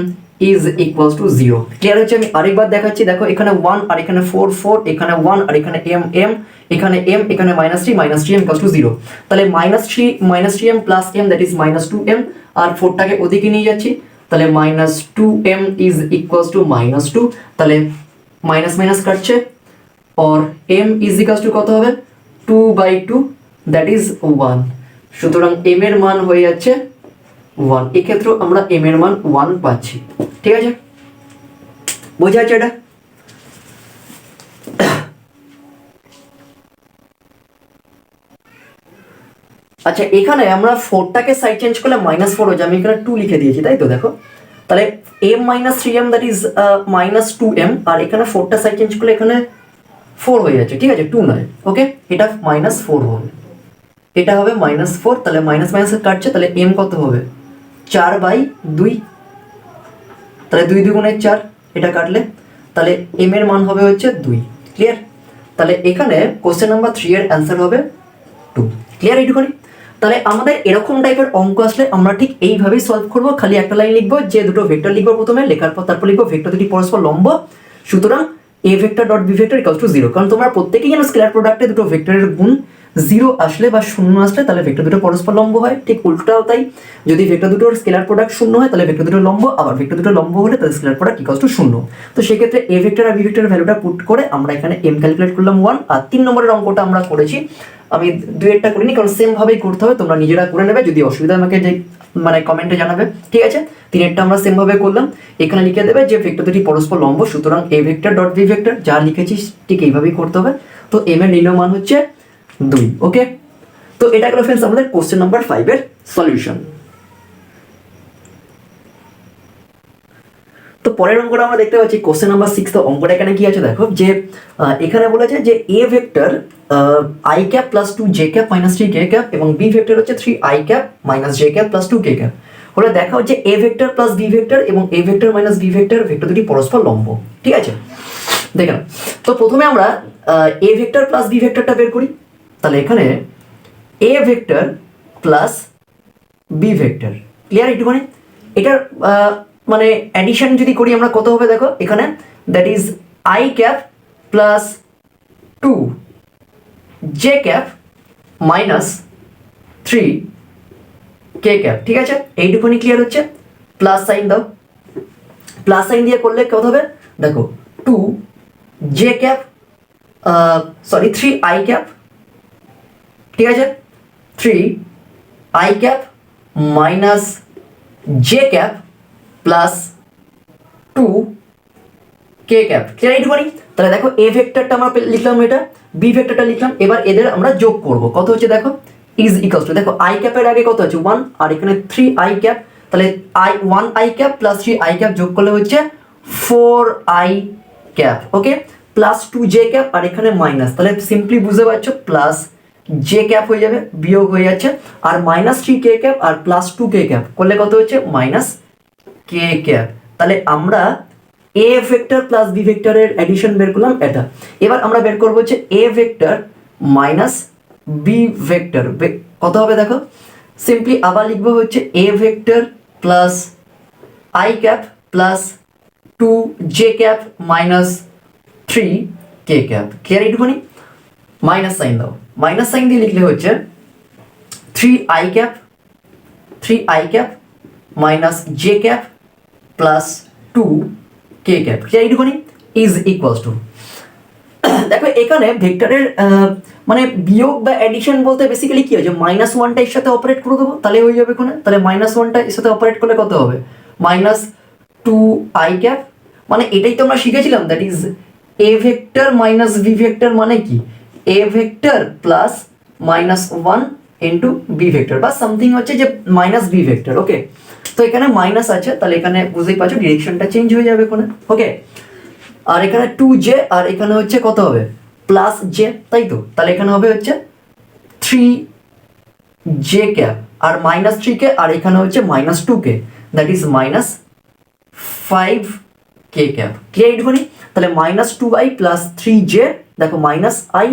is equals to 0, clear হচ্ছে। আমি আরেকবার দেখাচ্ছি, দেখো এখানে 1 আর এখানে 4 4, এখানে 1 আর এখানে m m, এখানে m এখানে -3 ইকুয়ালস টু 0, তাহলে -3m plus m that is -2m, আর 4টাকে ওদিকে নিয়ে যাচ্ছি, তাহলে -2m ইজ ইকুয়ালস টু -2, তাহলে মাইনাস মাইনাস কাটছে, और m ইজ ইকুয়ালস টু কত হবে 2/2 দ্যাট ইজ 1, সুতরাং m এর মান হয়ে যাচ্ছে 1, এক্ষেত্রে আমরা m এর মান 1 পাচ্ছি, ঠিক আছে, বোঝা যাচ্ছে এটা। আচ্ছা এখানে আমরা 4টাকে সাইড চেঞ্জ করলে -4 হয়ে যাবে, আমি এখানে 2 লিখে দিয়েছি, তাই তো, দেখো তাহলে m -3m that is -2m, আর এখানে 4টা সাইড চেঞ্জ করলে এখানে 4 হয়ে যাচ্ছে, ঠিক আছে, 2 নয়, ওকে, এটা -4 হবে, এটা হবে -4, তাহলে মাইনাস মাইনাস কাটছে, তাহলে m কত হবে 4/2, তাহলে 2 2 4, এটা কাটলে তাহলে m এর মান হবে হচ্ছে 2, ক্লিয়ার। তাহলে এখানে কোশ্চেন নাম্বার 3 এর অ্যান্সার হবে 2, ক্লিয়ার, এইটুখানি। তাহলে আমাদের এরকম টাইপের অঙ্ক আসলে আমরা ঠিক এইভাবেই সলভ করবো, খালি একটা লাইন লিখবো, যে দুটো ভেক্টর লিখবো প্রথমে, লেখার পর তারপর লিখবো ভেক্টর দুটি পরস্পর লম্ব, সুতরাং a vector dot b vector equals to 0, কারণ তোমরা প্রত্যেকেই জানো স্কেলার প্রোডাক্টে দুটো ভেক্টরের গুণ 0 আসলে বা 0 আসলে তাহলে ভেক্টর দুটো পরস্পর লম্ব হয়, ঠিক উল্টোটাও তাই, যদি ভেক্টর দুটোর স্কেলার প্রোডাক্ট 0 হয় তাহলে ভেক্টর দুটো লম্ব, আবার ভেক্টর দুটো লম্ব হলে তাহলে স্কেলার প্রোডাক্ট ইকুয়ালস টু 0। তো সেক্ষেত্রে a ভেক্টর আর b ভেক্টরের ভ্যালুটা পুট করে আমরা এখানে m ক্যালকুলেট করলাম 1, আর 3 নম্বরের অঙ্কটা আমরা করেছি, আমি দুয়েরটা করিনি কারণ সেম ভাবেই করতে হবে, তোমরা নিজেরা করে নেবে, যদি অসুবিধা আমাকে যে মানে কমেন্টে জানাবে, ঠিক আছে। তিনেরটা আমরা সেম ভাবে করলাম, এখানে লিখে দেবে যে ভেক্টর দুটি পরস্পর লম্ব, সুতরাং A vector dot B vector, যা লিখেছিস ঠিক এইভাবেই করতে হবে। তো এম এর নির্ণয় মান হচ্ছে 2। ওকে, তো এটা গেল ফ্রেন্ডস আমাদের কোশ্চেন নাম্বার 5 এর সলিউশন। তো পরের অঙ্কটা আমরা দেখতে পাচ্ছি কোশ্চেন নাম্বার 6। তো অঙ্কটা এখানে কি আছে দেখো, যে এখানে বলেছে যে এ vector i cap plus 2 J cap minus 3 K cap এবং বি ভেক্টর হচ্ছে 3 I cap minus J cap plus 2 K cap হলে দেখা হচ্ছে এ ভেক্টর প্লাস বি ভেক্টর এবং এ vector minus B vector vector দুটি পরস্পর লম্ব, ঠিক আছে। দেখে নাও, তো প্রথমে আমরা এ ভেক্টর প্লাস বি ভেক্টরটা বের করি। তাহলে এখানে A vector plus B vector, clear একটুখানি? এটার মানে অ্যাডিশন যদি করি আমরা কত হবে দেখো এখানে, that is i cap plus 2 J cap minus 3 K cap, ঠিক আছে। এইটুকুনি ক্লিয়ার হচ্ছে। প্লাস সাইন দাও, প্লাস সাইন দিয়ে করলে কত হবে দেখো, 2 J cap sorry 3 I cap, ঠিক আছে, 3 I cap minus J cap plus 2 K cap, clear এইটুকুনি? তাহলে দেখো এ ভেক্টরটা আমরা লিখলাম, এটা বি ভেক্টরটা লিখলাম, এবার এদের আমরা যোগ করব। কত হচ্ছে দেখো, ইজ ইকুয়ালস টু, দেখো আই ক্যাপের আগে কত আছে 1 আর এখানে 3 আই ক্যাপ, তাহলে 1 i cap plus 3 I cap যোগ করলে হচ্ছে 4 I cap, okay, plus 2 J cap আর এখানে মাইনাস, তাহলে সিম্পলি বুঝতে পারছো প্লাস জে ক্যাপ হয়ে যাবে, বিয়োগ হয়ে যাচ্ছে, আর মাইনাস 3 কে ক্যাপ আর প্লাস 2 কে ক্যাপ করলে কত হচ্ছে মাইনাস কে ক্যাপ। তাহলে আমরা এ ভেক্টর প্লাস বি ভেক্টরের অ্যাডিশন বের করলাম এটা। এবার আমরা বের করবো হচ্ছে এ ভেক্টর মাইনাস বি ভেক্টর, কত হবে দেখো, সিম্পলি আবার লিখবো হচ্ছে এ vector plus I cap plus 2 J cap minus 3 K cap, clear এইটুকুনি? মাইনাস সাইন দাও, মাইনাস সাইন দিয়ে লিখলে হচ্ছে 3 I cap minus J cap plus 2 K cap, clear এইটুকুনি? ইজ ইকুয়ালস টু, দেখো এখানে ভেক্টরের মানে বিয়োগ বা অ্যাডিশন বলতে বেসিক্যালি কি হয়, যে মাইনাস ওয়ানটা এর সাথে অপারেট করে দেবো তাহলে হয়ে যাবে কোনে, তাহলে মাইনাস ওয়ানটা এর সাথে অপারেট করলে কত হবে মাইনাস 2 আই ক্যাপ, মানে এটাই তো আমরা শিখেছিলাম, that is A vector minus B vector মানে কি, A vector plus minus 1 into B vector বা সামথিং হচ্ছে যে মাইনাস বি ভেক্টর, ওকে। তো এখানে মাইনাস আছে, তাহলে এখানে বুঝতেই পারছো ডিরেকশনটা চেঞ্জ হয়ে যাবে কোনে, ওকে। আর এখানে 2 জে আর এখানে হচ্ছে কত হবে প্লাস জে, তাই তো, তাহলে এখানে হবে হচ্ছে 3 জে ক্যাপ আর মাইনাস 3 কে আর এখানে হচ্ছে minus 2 k, that is minus 5 K cap, clear এইটুকুনি? তাহলে মাইনাস 2 আই প্লাস 3 জে, দেখো minus i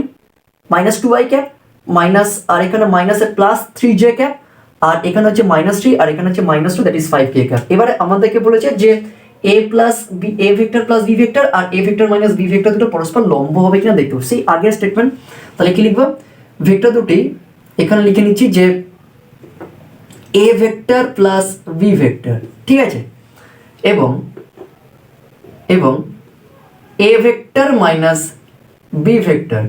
minus 2 I cap minus আর এখানে মাইনাসে প্লাস 3 জে ক্যাপ আর এখানে হচ্ছে মাইনাস 3 আর এখানে হচ্ছে minus 2, that is 5 K cap. এবারে আমাদেরকে বলেছে যে A plus B, A vector plus B vector আর এ ভেক্টর মাইনাস বি ভেক্টর দুটো পরস্পর লম্ব হবে কিনা দেখতে হবে, সেই আগের স্টেটমেন্ট। তাহলে কি লিখবো, ভেক্টর দুটি এখানে লিখে নিচ্ছি যে এ ভেক্টর প্লাস বি ভেক্টর, ঠিক আছে, এবং এবং এ ভেক্টর মাইনাস বি ভেক্টর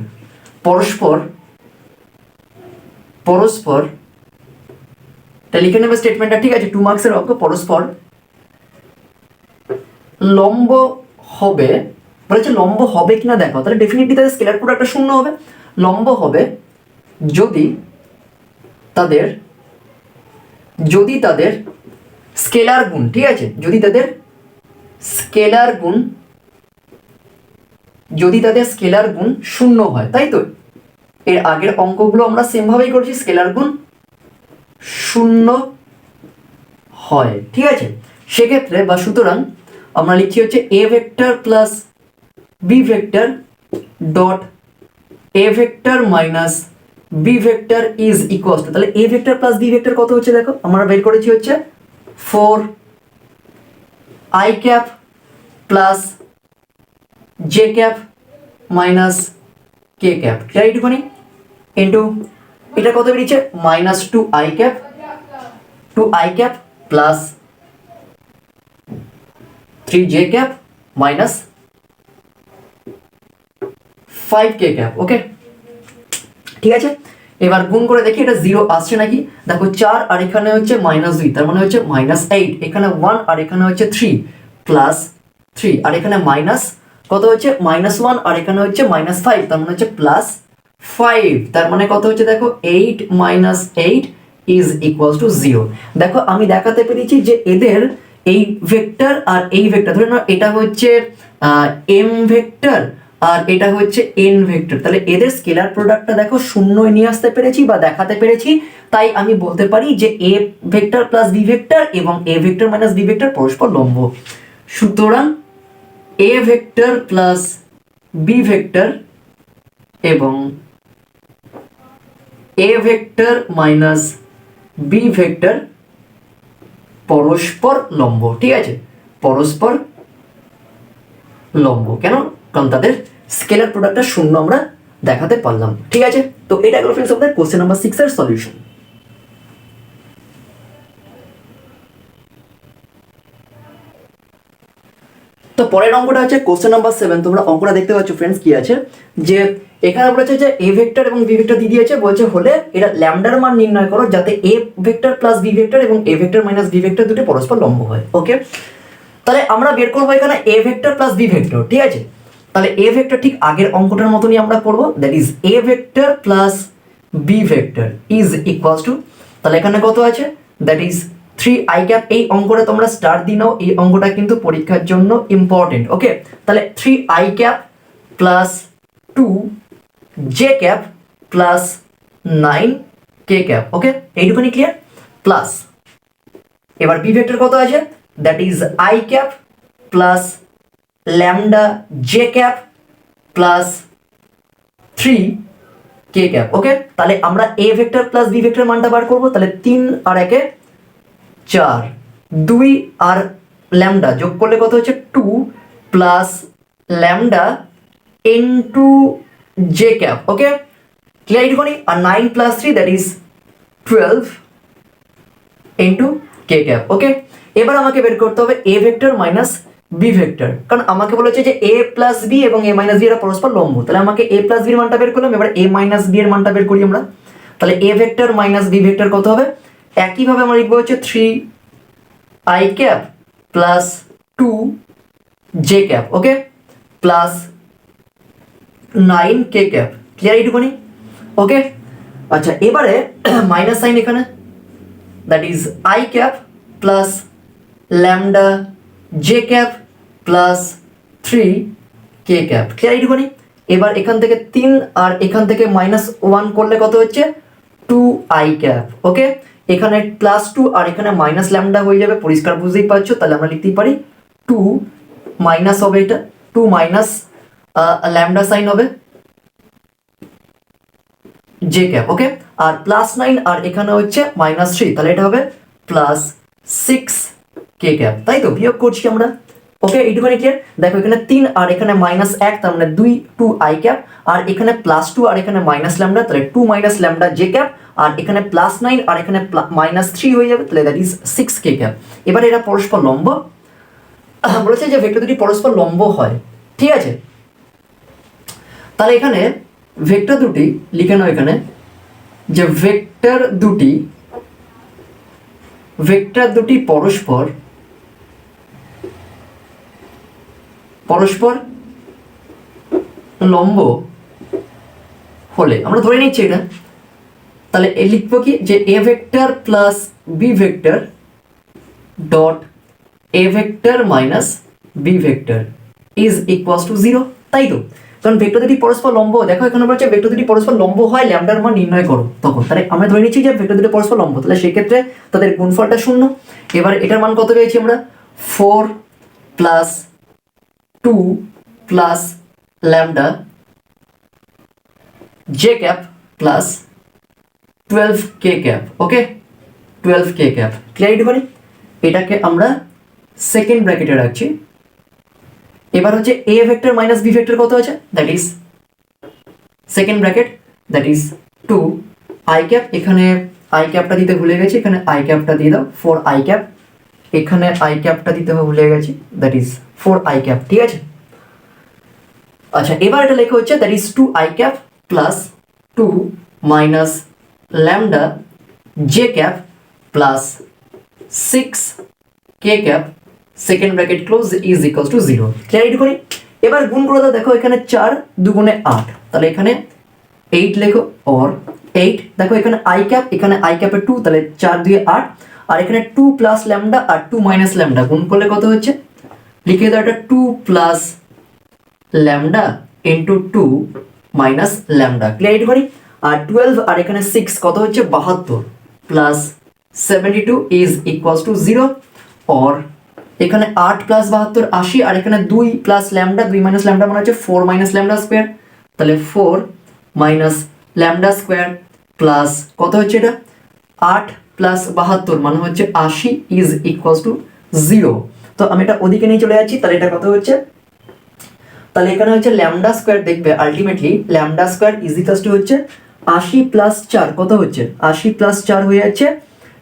পরস্পর পরস্পর তা লিখে নেবে স্টেটমেন্টটা, ঠিক আছে। 2 মার্কসের অঙ্ক, পরস্পর লম্ব হবে, বলেছে লম্ব হবে কিনা দেখো, তাহলে ডেফিনেটলি তাদের স্কেলার প্রোডাক্টটা শূন্য হবে। লম্ব হবে যদি তাদের স্কেলার গুণ, ঠিক আছে, যদি তাদের স্কেলার গুণ শূন্য হয়, তাই তো। এর আগের অঙ্কগুলো আমরা সেম ভাবেই করেছি, স্কেলার গুণ শূন্য হয়, ঠিক আছে। সেক্ষেত্রে বা সুতরাং আমরা লিখছি হচ্ছে এ vector plus B vector dot A vector minus B vector is equals to, তাহলে এ ভেক্টর প্লাস বি ভেক্টর কত হচ্ছে দেখো, আমরা বের করেছি হচ্ছে 4 I cap plus J cap minus K cap, clear এইটুকুনি? ইন্টু এটা কত বেরিয়েছে minus 2 I cap plus 3 J cap minus 5 K cap, okay, ঠিক আছে। এবার গুণ করে দেখি এটা 0 আসছে নাকি। দেখো 4 আর এখানে হচ্ছে -2, তার মানে হচ্ছে -8, এখানে 1 আর এখানে হচ্ছে 3 +3, আর এখানে মাইনাস কত হচ্ছে -1 আর এখানে হচ্ছে -5, তার মানে হচ্ছে +5, তার মানে কত হচ্ছে দেখো 8 - 8 ইজ ইকুয়ালস টু 0। দেখো আমি দেখাতে পেরেছি যে এদের এই ভেক্টর আর এই ভেক্টর, ধরে নাও এটা হচ্ছে এম ভেক্টর আর এটা হচ্ছে এন ভেক্টর, তাহলে এদের স্কেলার প্রোডাক্টটা দেখো শূন্যয় নিয়ে আসতে পেরেছি বা দেখাতে পেরেছি। তাই আমি বলতে পারি যে এ ভেক্টর প্লাস বি ভেক্টর এবং এ ভেক্টর মাইনাস বি ভেক্টর পরস্পর লম্ব। সুতরাং A vector plus B vector এবং এ ভেক্টর মাইনাস বি ভেক্টর পরস্পর লম্ব। ঠিক আছে, পরস্পর লম্ব কেন? কারণ তাদের স্কেলার প্রোডাক্টটা শূন্য আমরা দেখাতে পারলাম। ঠিক আছে, তো এটা গেল ফ্রেন্ডস আমাদের কোশ্চেন নাম্বার 6 এর সলিউশন। তো পরের অঙ্কটা হচ্ছে কোশ্চেন নাম্বার 7। তোমরা অঙ্কটা দেখতে পাচ্ছ ফ্রেন্ডস কি আছে, যে এখানে বলেছে যে এ ভেক্টর এবং বি ভেক্টর দিয়ে দিয়েছে, বলছে হলে এটা ল্যামডার মান নির্ণয় করো যাতে A vector plus B vector এবং এ ভেক্টর মাইনাস বি ভেক্টর দুটো পরস্পর লম্ব হয়। ওকে, তাহলে আমরা বের করবো এখানে A vector plus B vector. ঠিক আছে, তাহলে এ ভেক্টর ঠিক আগের অঙ্কটার মতনই আমরা করব, that is A vector plus B vector is equals to, তাহলে এখানে কত আছে, দ্যাট ইজ 3i ক্যাপ। এই অঙ্কটা তোমরা স্টার দিয়ে নাও, এই অঙ্কটা কিন্তু পরীক্ষার জন্য ইম্পর্টেন্ট। ওকে, তাহলে 3i cap plus 2j cap plus 9k cap. Okay, এইটুকুনি ক্লিয়ার। প্লাস এবার বি ভেক্টর কত আছে, that is i cap plus lambda j cap plus 3k cap. Okay, তাহলে আমরা a vector plus b vector মানটা বার করব। তাহলে 3 আর 1 4, 2 আর ল্যামডা যোগ করলে কত হচ্ছে 2 plus lambda into j cap. Okay, clear এইটুকুনি। আর 9 plus 3 that is 12 into k cap. Okay, এবার আমাকে বের করতে হবে a vector minus B vector, কারণ আমাকে বলেছে যে a প্লাস বি এবং a মাইনাস বি এরা পরস্পর লম্ব। তাহলে আমাকে a প্লাস বি এর মানটা বের করলাম, এবার a মাইনাস বি এর মানটা বের করি আমরা। তাহলে a vector minus B vector কত হবে, একইভাবে আমরা লিখবো হচ্ছে 3i cap plus 2j cap. Okay, plus 9k cap. Clear এইটুকুনি। ওকে, আচ্ছা এবারে মাইনাস সাইন এখানে, that is i cap plus lambda j cap plus 3k cap. Clear এইটুকুনি। এবার এখান থেকে 3 আর এখান থেকে -1 করলে কত হচ্ছে 2i ক্যাপ। ওকে, এখানে প্লাস 2 আর এখানে মাইনাস ল্যামডা হয়ে যাবে, পরিষ্কার বুঝতেই পারছো। তাহলে আমরা লিখতেই পারি 2 মাইনাস হবে, এটা 2 মাইনাস ল্যামডা সাইন হবে j ক্যাপ। ওকে, আর প্লাস 9 আর এখানে হচ্ছে -3, তাহলে এটা হবে প্লাস 6k ক্যাপ। তাই তো, বিয়োগ করছি আমরা। ওকে, এইটুখানি ক্লিয়ার। দেখো এখানে 3 আর এখানে -1, তার মানে 2i ক্যাপ, আর এখানে প্লাস 2 আর এখানে মাইনাস ল্যামডা, তাহলে 2 মাইনাস ল্যামডা j ক্যাপ, আর এখানে প্লাস 9 আর এখানে -3 হয়ে যাবে, তাহলে দ্যাট ইজ 6k ক্যাপ। এবার এরা পরস্পর লম্ব বলেছে যে ভেক্টর দুটি পরস্পর লম্ব হয়। ঠিক আছে, তাহলে এখানে ভেক্টর দুটি লিখে নাও, এখানে যে ভেক্টর দুটি পরস্পর লম্ব হলে, আমরা ধরে নিচ্ছি এটা, তাহলে এ লিখবো কি যে এ vector plus B vector dot A vector minus B vector is equals to 0। তাই তো, কারণ ভেক্টর দুটি পরস্পর লম্ব, দেখো এখানে বলছে ভেক্টর দুটি পরস্পর লম্ব হয় ল্যামডার মান নির্ণয় করো তখন। তাহলে আমরা ধরে নিচ্ছি যে ভেক্টর দুটি পরস্পর লম্ব, তাহলে সেক্ষেত্রে তাদের গুণফলটা 0। এবার এটার মান কত পেয়েছি আমরা, 4 plus 2 plus lambda j cap plus 12k cap. Okay, 12k cap. Clear এইটুকুনি। এটাকে আমরা সেকেন্ড ব্র্যাকেটে রাখছি। এবার হচ্ছে a vector minus b vector কত আছে, that is second bracket, that is 2i cap. এখানে i ক্যাপটা দিতে ভুলে গেছি, এখানে i ক্যাপটা দিয়ে দাও, 4i ক্যাপ। এখানে i ক্যাপটা দিতে ভুলে গেছি, দ্যাট ইজ 4i ক্যাপ। ঠিক আছে, আচ্ছা এবার এটা লেখা হচ্ছে that is 2i cap plus 2 minus lambda J cap plus 6 K cap second bracket close is equals to 0। Clear করি। এবার গুণ করে দাও, দেখো এখানে 4 দুগুণে 8, তাহলে এখানে 8 লেখো, অর 8 দেখো এখানে আই ক্যাপ, এখানে আই ক্যাপে 2, তাহলে 4 2 8, আর এখানে 2 প্লাস ল্যামডা আর 2 মাইনাস ল্যামডা গুণ করলে কত হচ্ছে, লিখে দাও এটা 2 plus lambda into 2 minus lambda. Clear করি। আর 12 আর এখানে 6 কত হচ্ছে 72 plus 72 is equals to 0, or এখানে 8 প্লাস 72 80, আর এখানে 2 প্লাস ল্যামডা 2 মাইনাস ল্যামডা মানে হচ্ছে 4 মাইনাস ল্যামডা স্কোয়ার, তাহলে 4 মাইনাস ল্যামডা স্কোয়ার প্লাস কত হচ্ছে এটা 8 প্লাস 72 মানে হচ্ছে 80 ইজ ইকুয়ালস টু 0। তো আমি এটা ওদিকে নিয়ে চলে যাচ্ছি, তাহলে এটা কত হচ্ছে, তাহলে এখানে হচ্ছে ল্যামডা স্কোয়ার, দেখবে ultimately lambda square is equals two হচ্ছে 80 প্লাস 4 কত হচ্ছে 80 প্লাস 4 হয়ে যাচ্ছে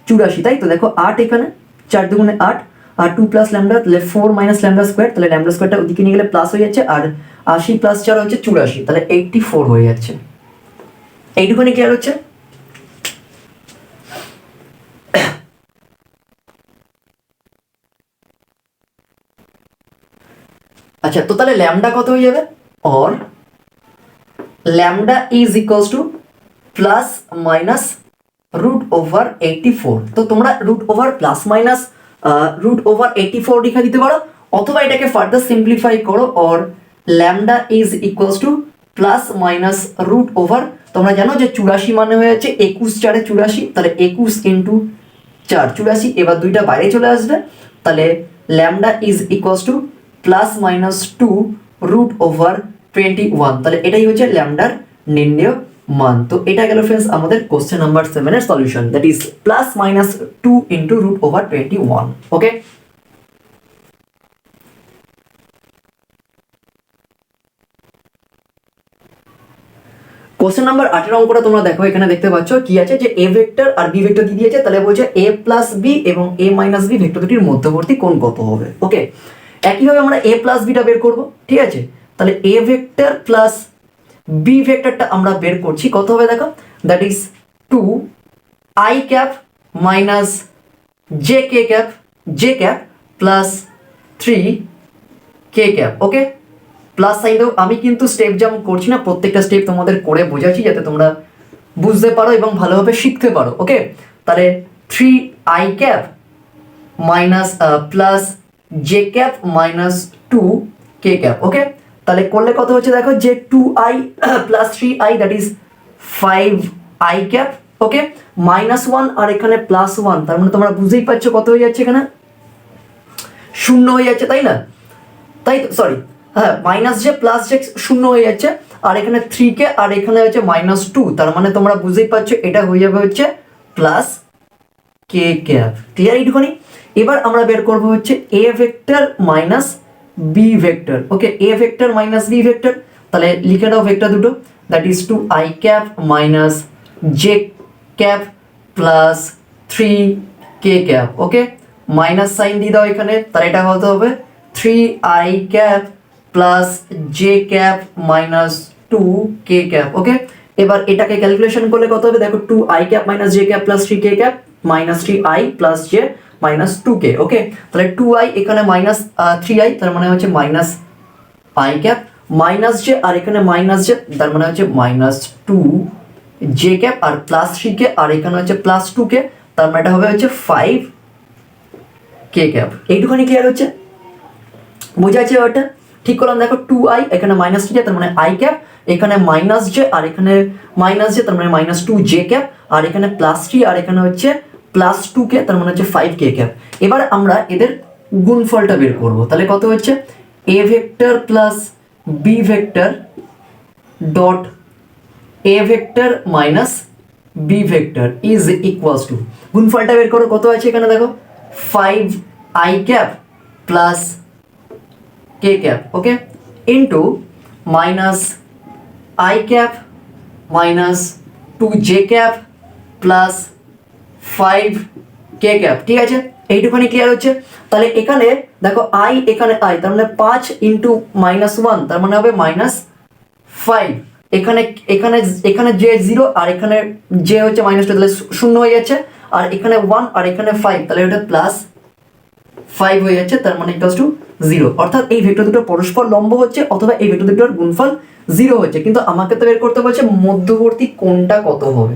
84, তাই তো। দেখো 8 এখানে 4 দুগুণে 8 আর 2 প্লাস ল্যামডা, তাহলে 4 মাইনাস ল্যামডা স্কোয়ার, তাহলে ল্যামডা স্কোয়ারটা ওদিকে নিয়ে গেলে প্লাস হয়ে যাচ্ছে, আর 80 প্লাস 4 হচ্ছে 84, তাহলে 84 হয়ে যাচ্ছে। এইটুকুনি ক্লিয়ার হচ্ছে। আচ্ছা, তো তাহলে ল্যামডা কত হয়ে যাবে, or lambda is equals to plus minus root over 84। তো তোমরা root over plus minus root over 84 লিখে দিতে পারো, অথবা এটাকে ফার্দার সিম্পলিফাই করো, or lambda is equals to plus minus root over, তোমরা জানো যে 84 মানে হয়ে যাচ্ছে 21 4 84, তাহলে 21 ইন্টু 4 84, এবার দুইটা বাইরে চলে আসবে, তাহলে lambda is equals to plus minus 2 root over 21, তাহলে এটাই হচ্ছে ল্যামডার নির্ণেয় মান। তো এটা গেল ফ্রেন্ডস আমাদের কোশ্চেন নাম্বার 7 এর solution, that is plus minus 2 into root over 21। Okay, question number 8 এর অঙ্কটা তোমরা দেখো, এখানে দেখতে পাচ্ছ কি আছে, যে এ ভেক্টর আর বি ভেক্টর দিয়ে দিয়েছে, তাহলে বলছে এ প্লাস বি এবং এ মাইনাস বি ভেক্টর দুটির মধ্যবর্তী কোণ কত হবে। ওকে, একইভাবে আমরা এ প্লাস বিটা বের করব, ঠিক আছে। তাহলে এ ভেক্টর প্লাস বি ভেক্টরটা আমরা বের করছি, কত হবে দেখো, that is 2 I cap minus J cap plus 3 K cap. Okay, plus sign দাও, আমি কিন্তু স্টেপ জাম্প করছি না, প্রত্যেকটা স্টেপ তোমাদের করে বোঝাচ্ছি যাতে তোমরা বুঝতে পারো এবং ভালোভাবে শিখতে পারো। ওকে, তাহলে 3 I cap minus plus J cap minus 2 K cap. Okay, তাহলে করলে কত হচ্ছে দেখো, যে 2i plus 3i that is 5i cap. Okay, minus 1 আর এখানে প্লাস 1, তার মানে তোমরা বুঝতেই পারছো কত হয়ে যাচ্ছে, এখানে 0 হয়ে যাচ্ছে, তাই না, তাই তো, সরি হ্যাঁ, মাইনাস যে প্লাস যে 0 হয়ে যাচ্ছে, আর এখানে 3k আর এখানে হচ্ছে মাইনাস 2, তার মানে তোমরা বুঝতেই পারছো এটা হয়ে যাবে হচ্ছে প্লাস কে ক্যাপ। ক্লিয়ার এইটুখানি। এবার আমরা বের করবো হচ্ছে এ vector minus B vector. Okay, A vector minus B vector, তাহলে লিখে দাও ভেক্টর দুটো, that is 2 I cap minus J cap plus 3 K cap. Okay, minus sign দিয়ে দাও এখানে, তাহলে এটা কত হবে 3 I cap plus J cap minus 2 K cap. Okay, এবার এটাকে ক্যালকুলেশন করলে কত হবে দেখো, 2 I cap minus J cap plus 3 K cap minus 3 I plus J minus 2k। Okay, তাহলে 2i এখানে মাইনাস 3i, তার মানে হচ্ছে minus I cap minus J, আর এখানে মাইনাস জে, তার মানে হচ্ছে মাইনাস 2 জে ক্যাপ, আর প্লাস 3k আর এখানে হচ্ছে প্লাস 2k, তার মানে এটা হবে হচ্ছে 5 কে ক্যাপ। এইটুখানি ক্লিয়ার হচ্ছে, বোঝা যাচ্ছে ব্যাপারটা, ঠিক করলাম। দেখো 2i এখানে মাইনাস 3j, তার মানে আই ক্যাপ, এখানে মাইনাস জে আর এখানে মাইনাস জে, তার মানে মাইনাস 2 জে ক্যাপ, আর এখানে প্লাস 3 আর এখানে হচ্ছে প্লাস 2k, তার মানে হচ্ছে 5 কে ক্যাপ। এবার আমরা এদের গুণফলটা বের করব, তাহলে কত হচ্ছে এ vector plus B vector dot A vector minus B vector is equals to, গুণফলটা বের করো, কত আছে এখানে দেখো 5 I cap plus K cap. Okay, into minus I cap minus 2 J cap plus 5 K cap. ঠিক আছে, এইটুখানি ক্লিয়ার হচ্ছে। তাহলে এখানে দেখো আই এখানে আই, তার মানে 5 ইন্টু মাইনাস 1, তার মানে হবে মাইনাস 5, এখানে এখানে এখানে যে 0 আর এখানে যে হচ্ছে -2, তাহলে 0 হয়ে যাচ্ছে, আর এখানে 1 আর এখানে 5, তাহলে এটা +5 হয়ে যাচ্ছে, তার মানে ইকুয়ালস টু 0। অর্থাৎ এই ভেক্টর দুটো পরস্পর লম্ব হচ্ছে অথবা এই ভেক্টর দুটোর গুণফল 0 হচ্ছে, কিন্তু আমাকে তো বের করতে বলছে মধ্যবর্তী কোণটা কত হবে,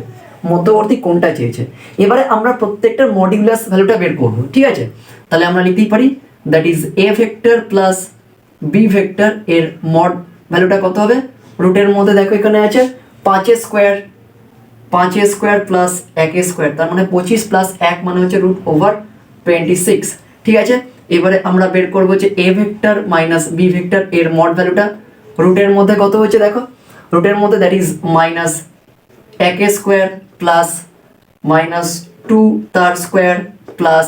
মধ্যবর্তী কোণটা চেয়েছে। এবারে আমরা প্রত্যেকটার মডিউলাস ভ্যালুটা বের করব, ঠিক আছে? তাহলে আমরা লিখতেই পারি that is a vector plus b vector এর মড ভ্যালুটা কত হবে, রুটের মধ্যে দেখো এখানে আছে 5 স্কয়ার প্লাস 1 স্কয়ার, তার মানে 25 প্লাস 1 মানে হচ্ছে √26, ঠিক আছে? এবারে আমরা বের করব যে a vector minus b vector এর মড ভ্যালুটা, রুটের মধ্যে কত হচ্ছে দেখো, রুটের মধ্যে দ্যাট ইজ -1 স্কয়ার প্লাস -2 তার স্কয়ার প্লাস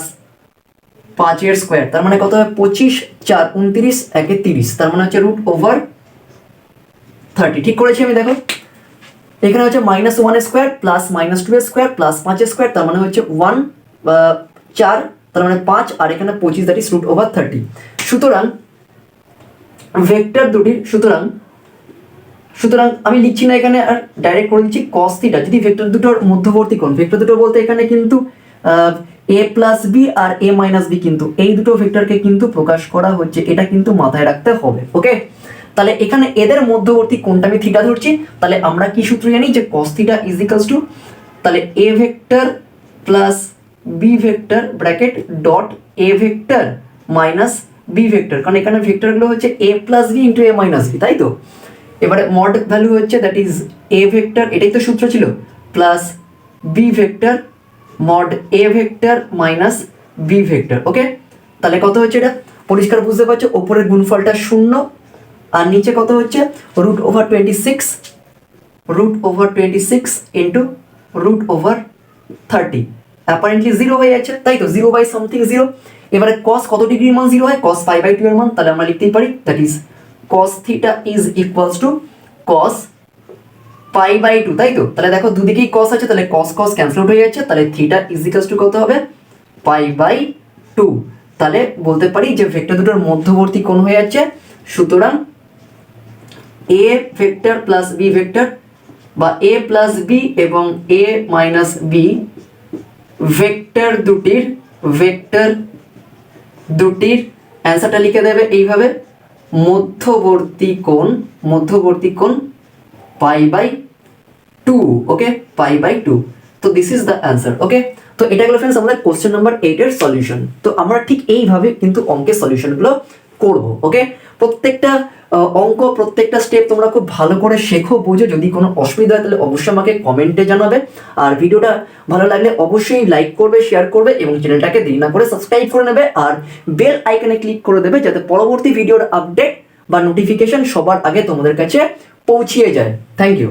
5 এর স্কয়ার, তার মানে কত হবে 25 4 29 1 30, তার মানে হচ্ছে √30। ঠিক করেছি আমি? দেখো এখানে হচ্ছে -1 square plus -2 square plus 5 square, তার মানে হচ্ছে 4, তার মানে 5, আর এখানে 25, দ্যাট ইজ √30। সুতরাং ভেক্টর দুটির সুতরাং আমি লিখছি না এখানে, আর ডাইরেক্ট করে দিচ্ছি cos θ যদি ভেক্টর দুটোর মধ্যবর্তী কোণ, ভেক্টর দুটো বলতে এখানে কিন্তু a প্লাস বি আর a মাইনাস বি, কিন্তু এই দুটো ভেক্টরকে কিন্তু প্রকাশ করা হচ্ছে, এটা কিন্তু মাথায় রাখতে হবে। ওকে, তাহলে এখানে এদের মধ্যবর্তী কোণটা আমি থিটা ধরছি, তাহলে আমরা কি সূত্র জানি যে cos θ ইজ ইকুয়ালস টু, তাহলে a vector plus b vector bracket dot a vector minus b vector, কারণ এখানে ভেক্টরগুলো হচ্ছে a plus B into a minus B, তাই তো? এবারে মড ভ্যালু হচ্ছে দ্যাট ইজ a ভেক্টর, এটাই তো সূত্র ছিল, plus b vector mod a vector minus b vector. Okay, তাহলে কত হচ্ছে এটা পরিষ্কার বুঝতে পারছো, ওপরের গুণফলটা 0 আর নিচে কত হচ্ছে √26 ইন্টু √30, অ্যাপারেন্টলি 0 হয়ে যাচ্ছে, তাই তো? 0/something 0। এবারে cos কত ডিগ্রির মান 0 হয়, cos π/2 এর মান, তাহলে আমরা লিখতেই পারি that is cos θ is equals to cos π/2, তাই তো? তাহলে দেখো দুদিকেই cos আছে, তাহলে cos ক্যান্সেল আউট হয়ে যাচ্ছে, তাহলে θ ইজ ইকুয়ালস টু কত হবে π/2। তাহলে বলতে পারি যে ভেক্টর দুটোর মধ্যবর্তী কোণ হয়ে যাচ্ছে। সুতরাং a vector plus b vector বা a প্লাস b এবং a মাইনাস b ভেক্টর দুটির অ্যান্সারটা লিখে দেবে এইভাবে, মধ্যবর্তী কোণ π/2। ওকে, π/2। তো দিস ইজ দ্য অ্যান্সার। ওকে, তো এটা গেল फ्रेंड्स আমাদের কোশ্চেন নাম্বার 8 এর সলিউশন। তো আমরা ঠিক এইভাবে কিন্তু অঙ্কের সলিউশনগুলো করব। ওকে, প্রত্যেকটা অঙ্ক প্রত্যেকটা স্টেপ তোমরা খুব ভালো করে শেখো, বোঝো। যদি কোনো অসুবিধা হয় তাহলে অবশ্যই আমাকে কমেন্টে জানাবে, আর ভিডিওটা ভালো লাগলে অবশ্যই লাইক করবে, শেয়ার করবে এবং চ্যানেলটাকে দেরি না করে সাবস্ক্রাইব করে নেবে, আর বেল আইকনে ক্লিক করে দেবে যাতে পরবর্তী ভিডিওর আপডেট বা নোটিফিকেশন সবার আগে তোমাদের কাছে পৌঁছিয়ে যায়। Thank you.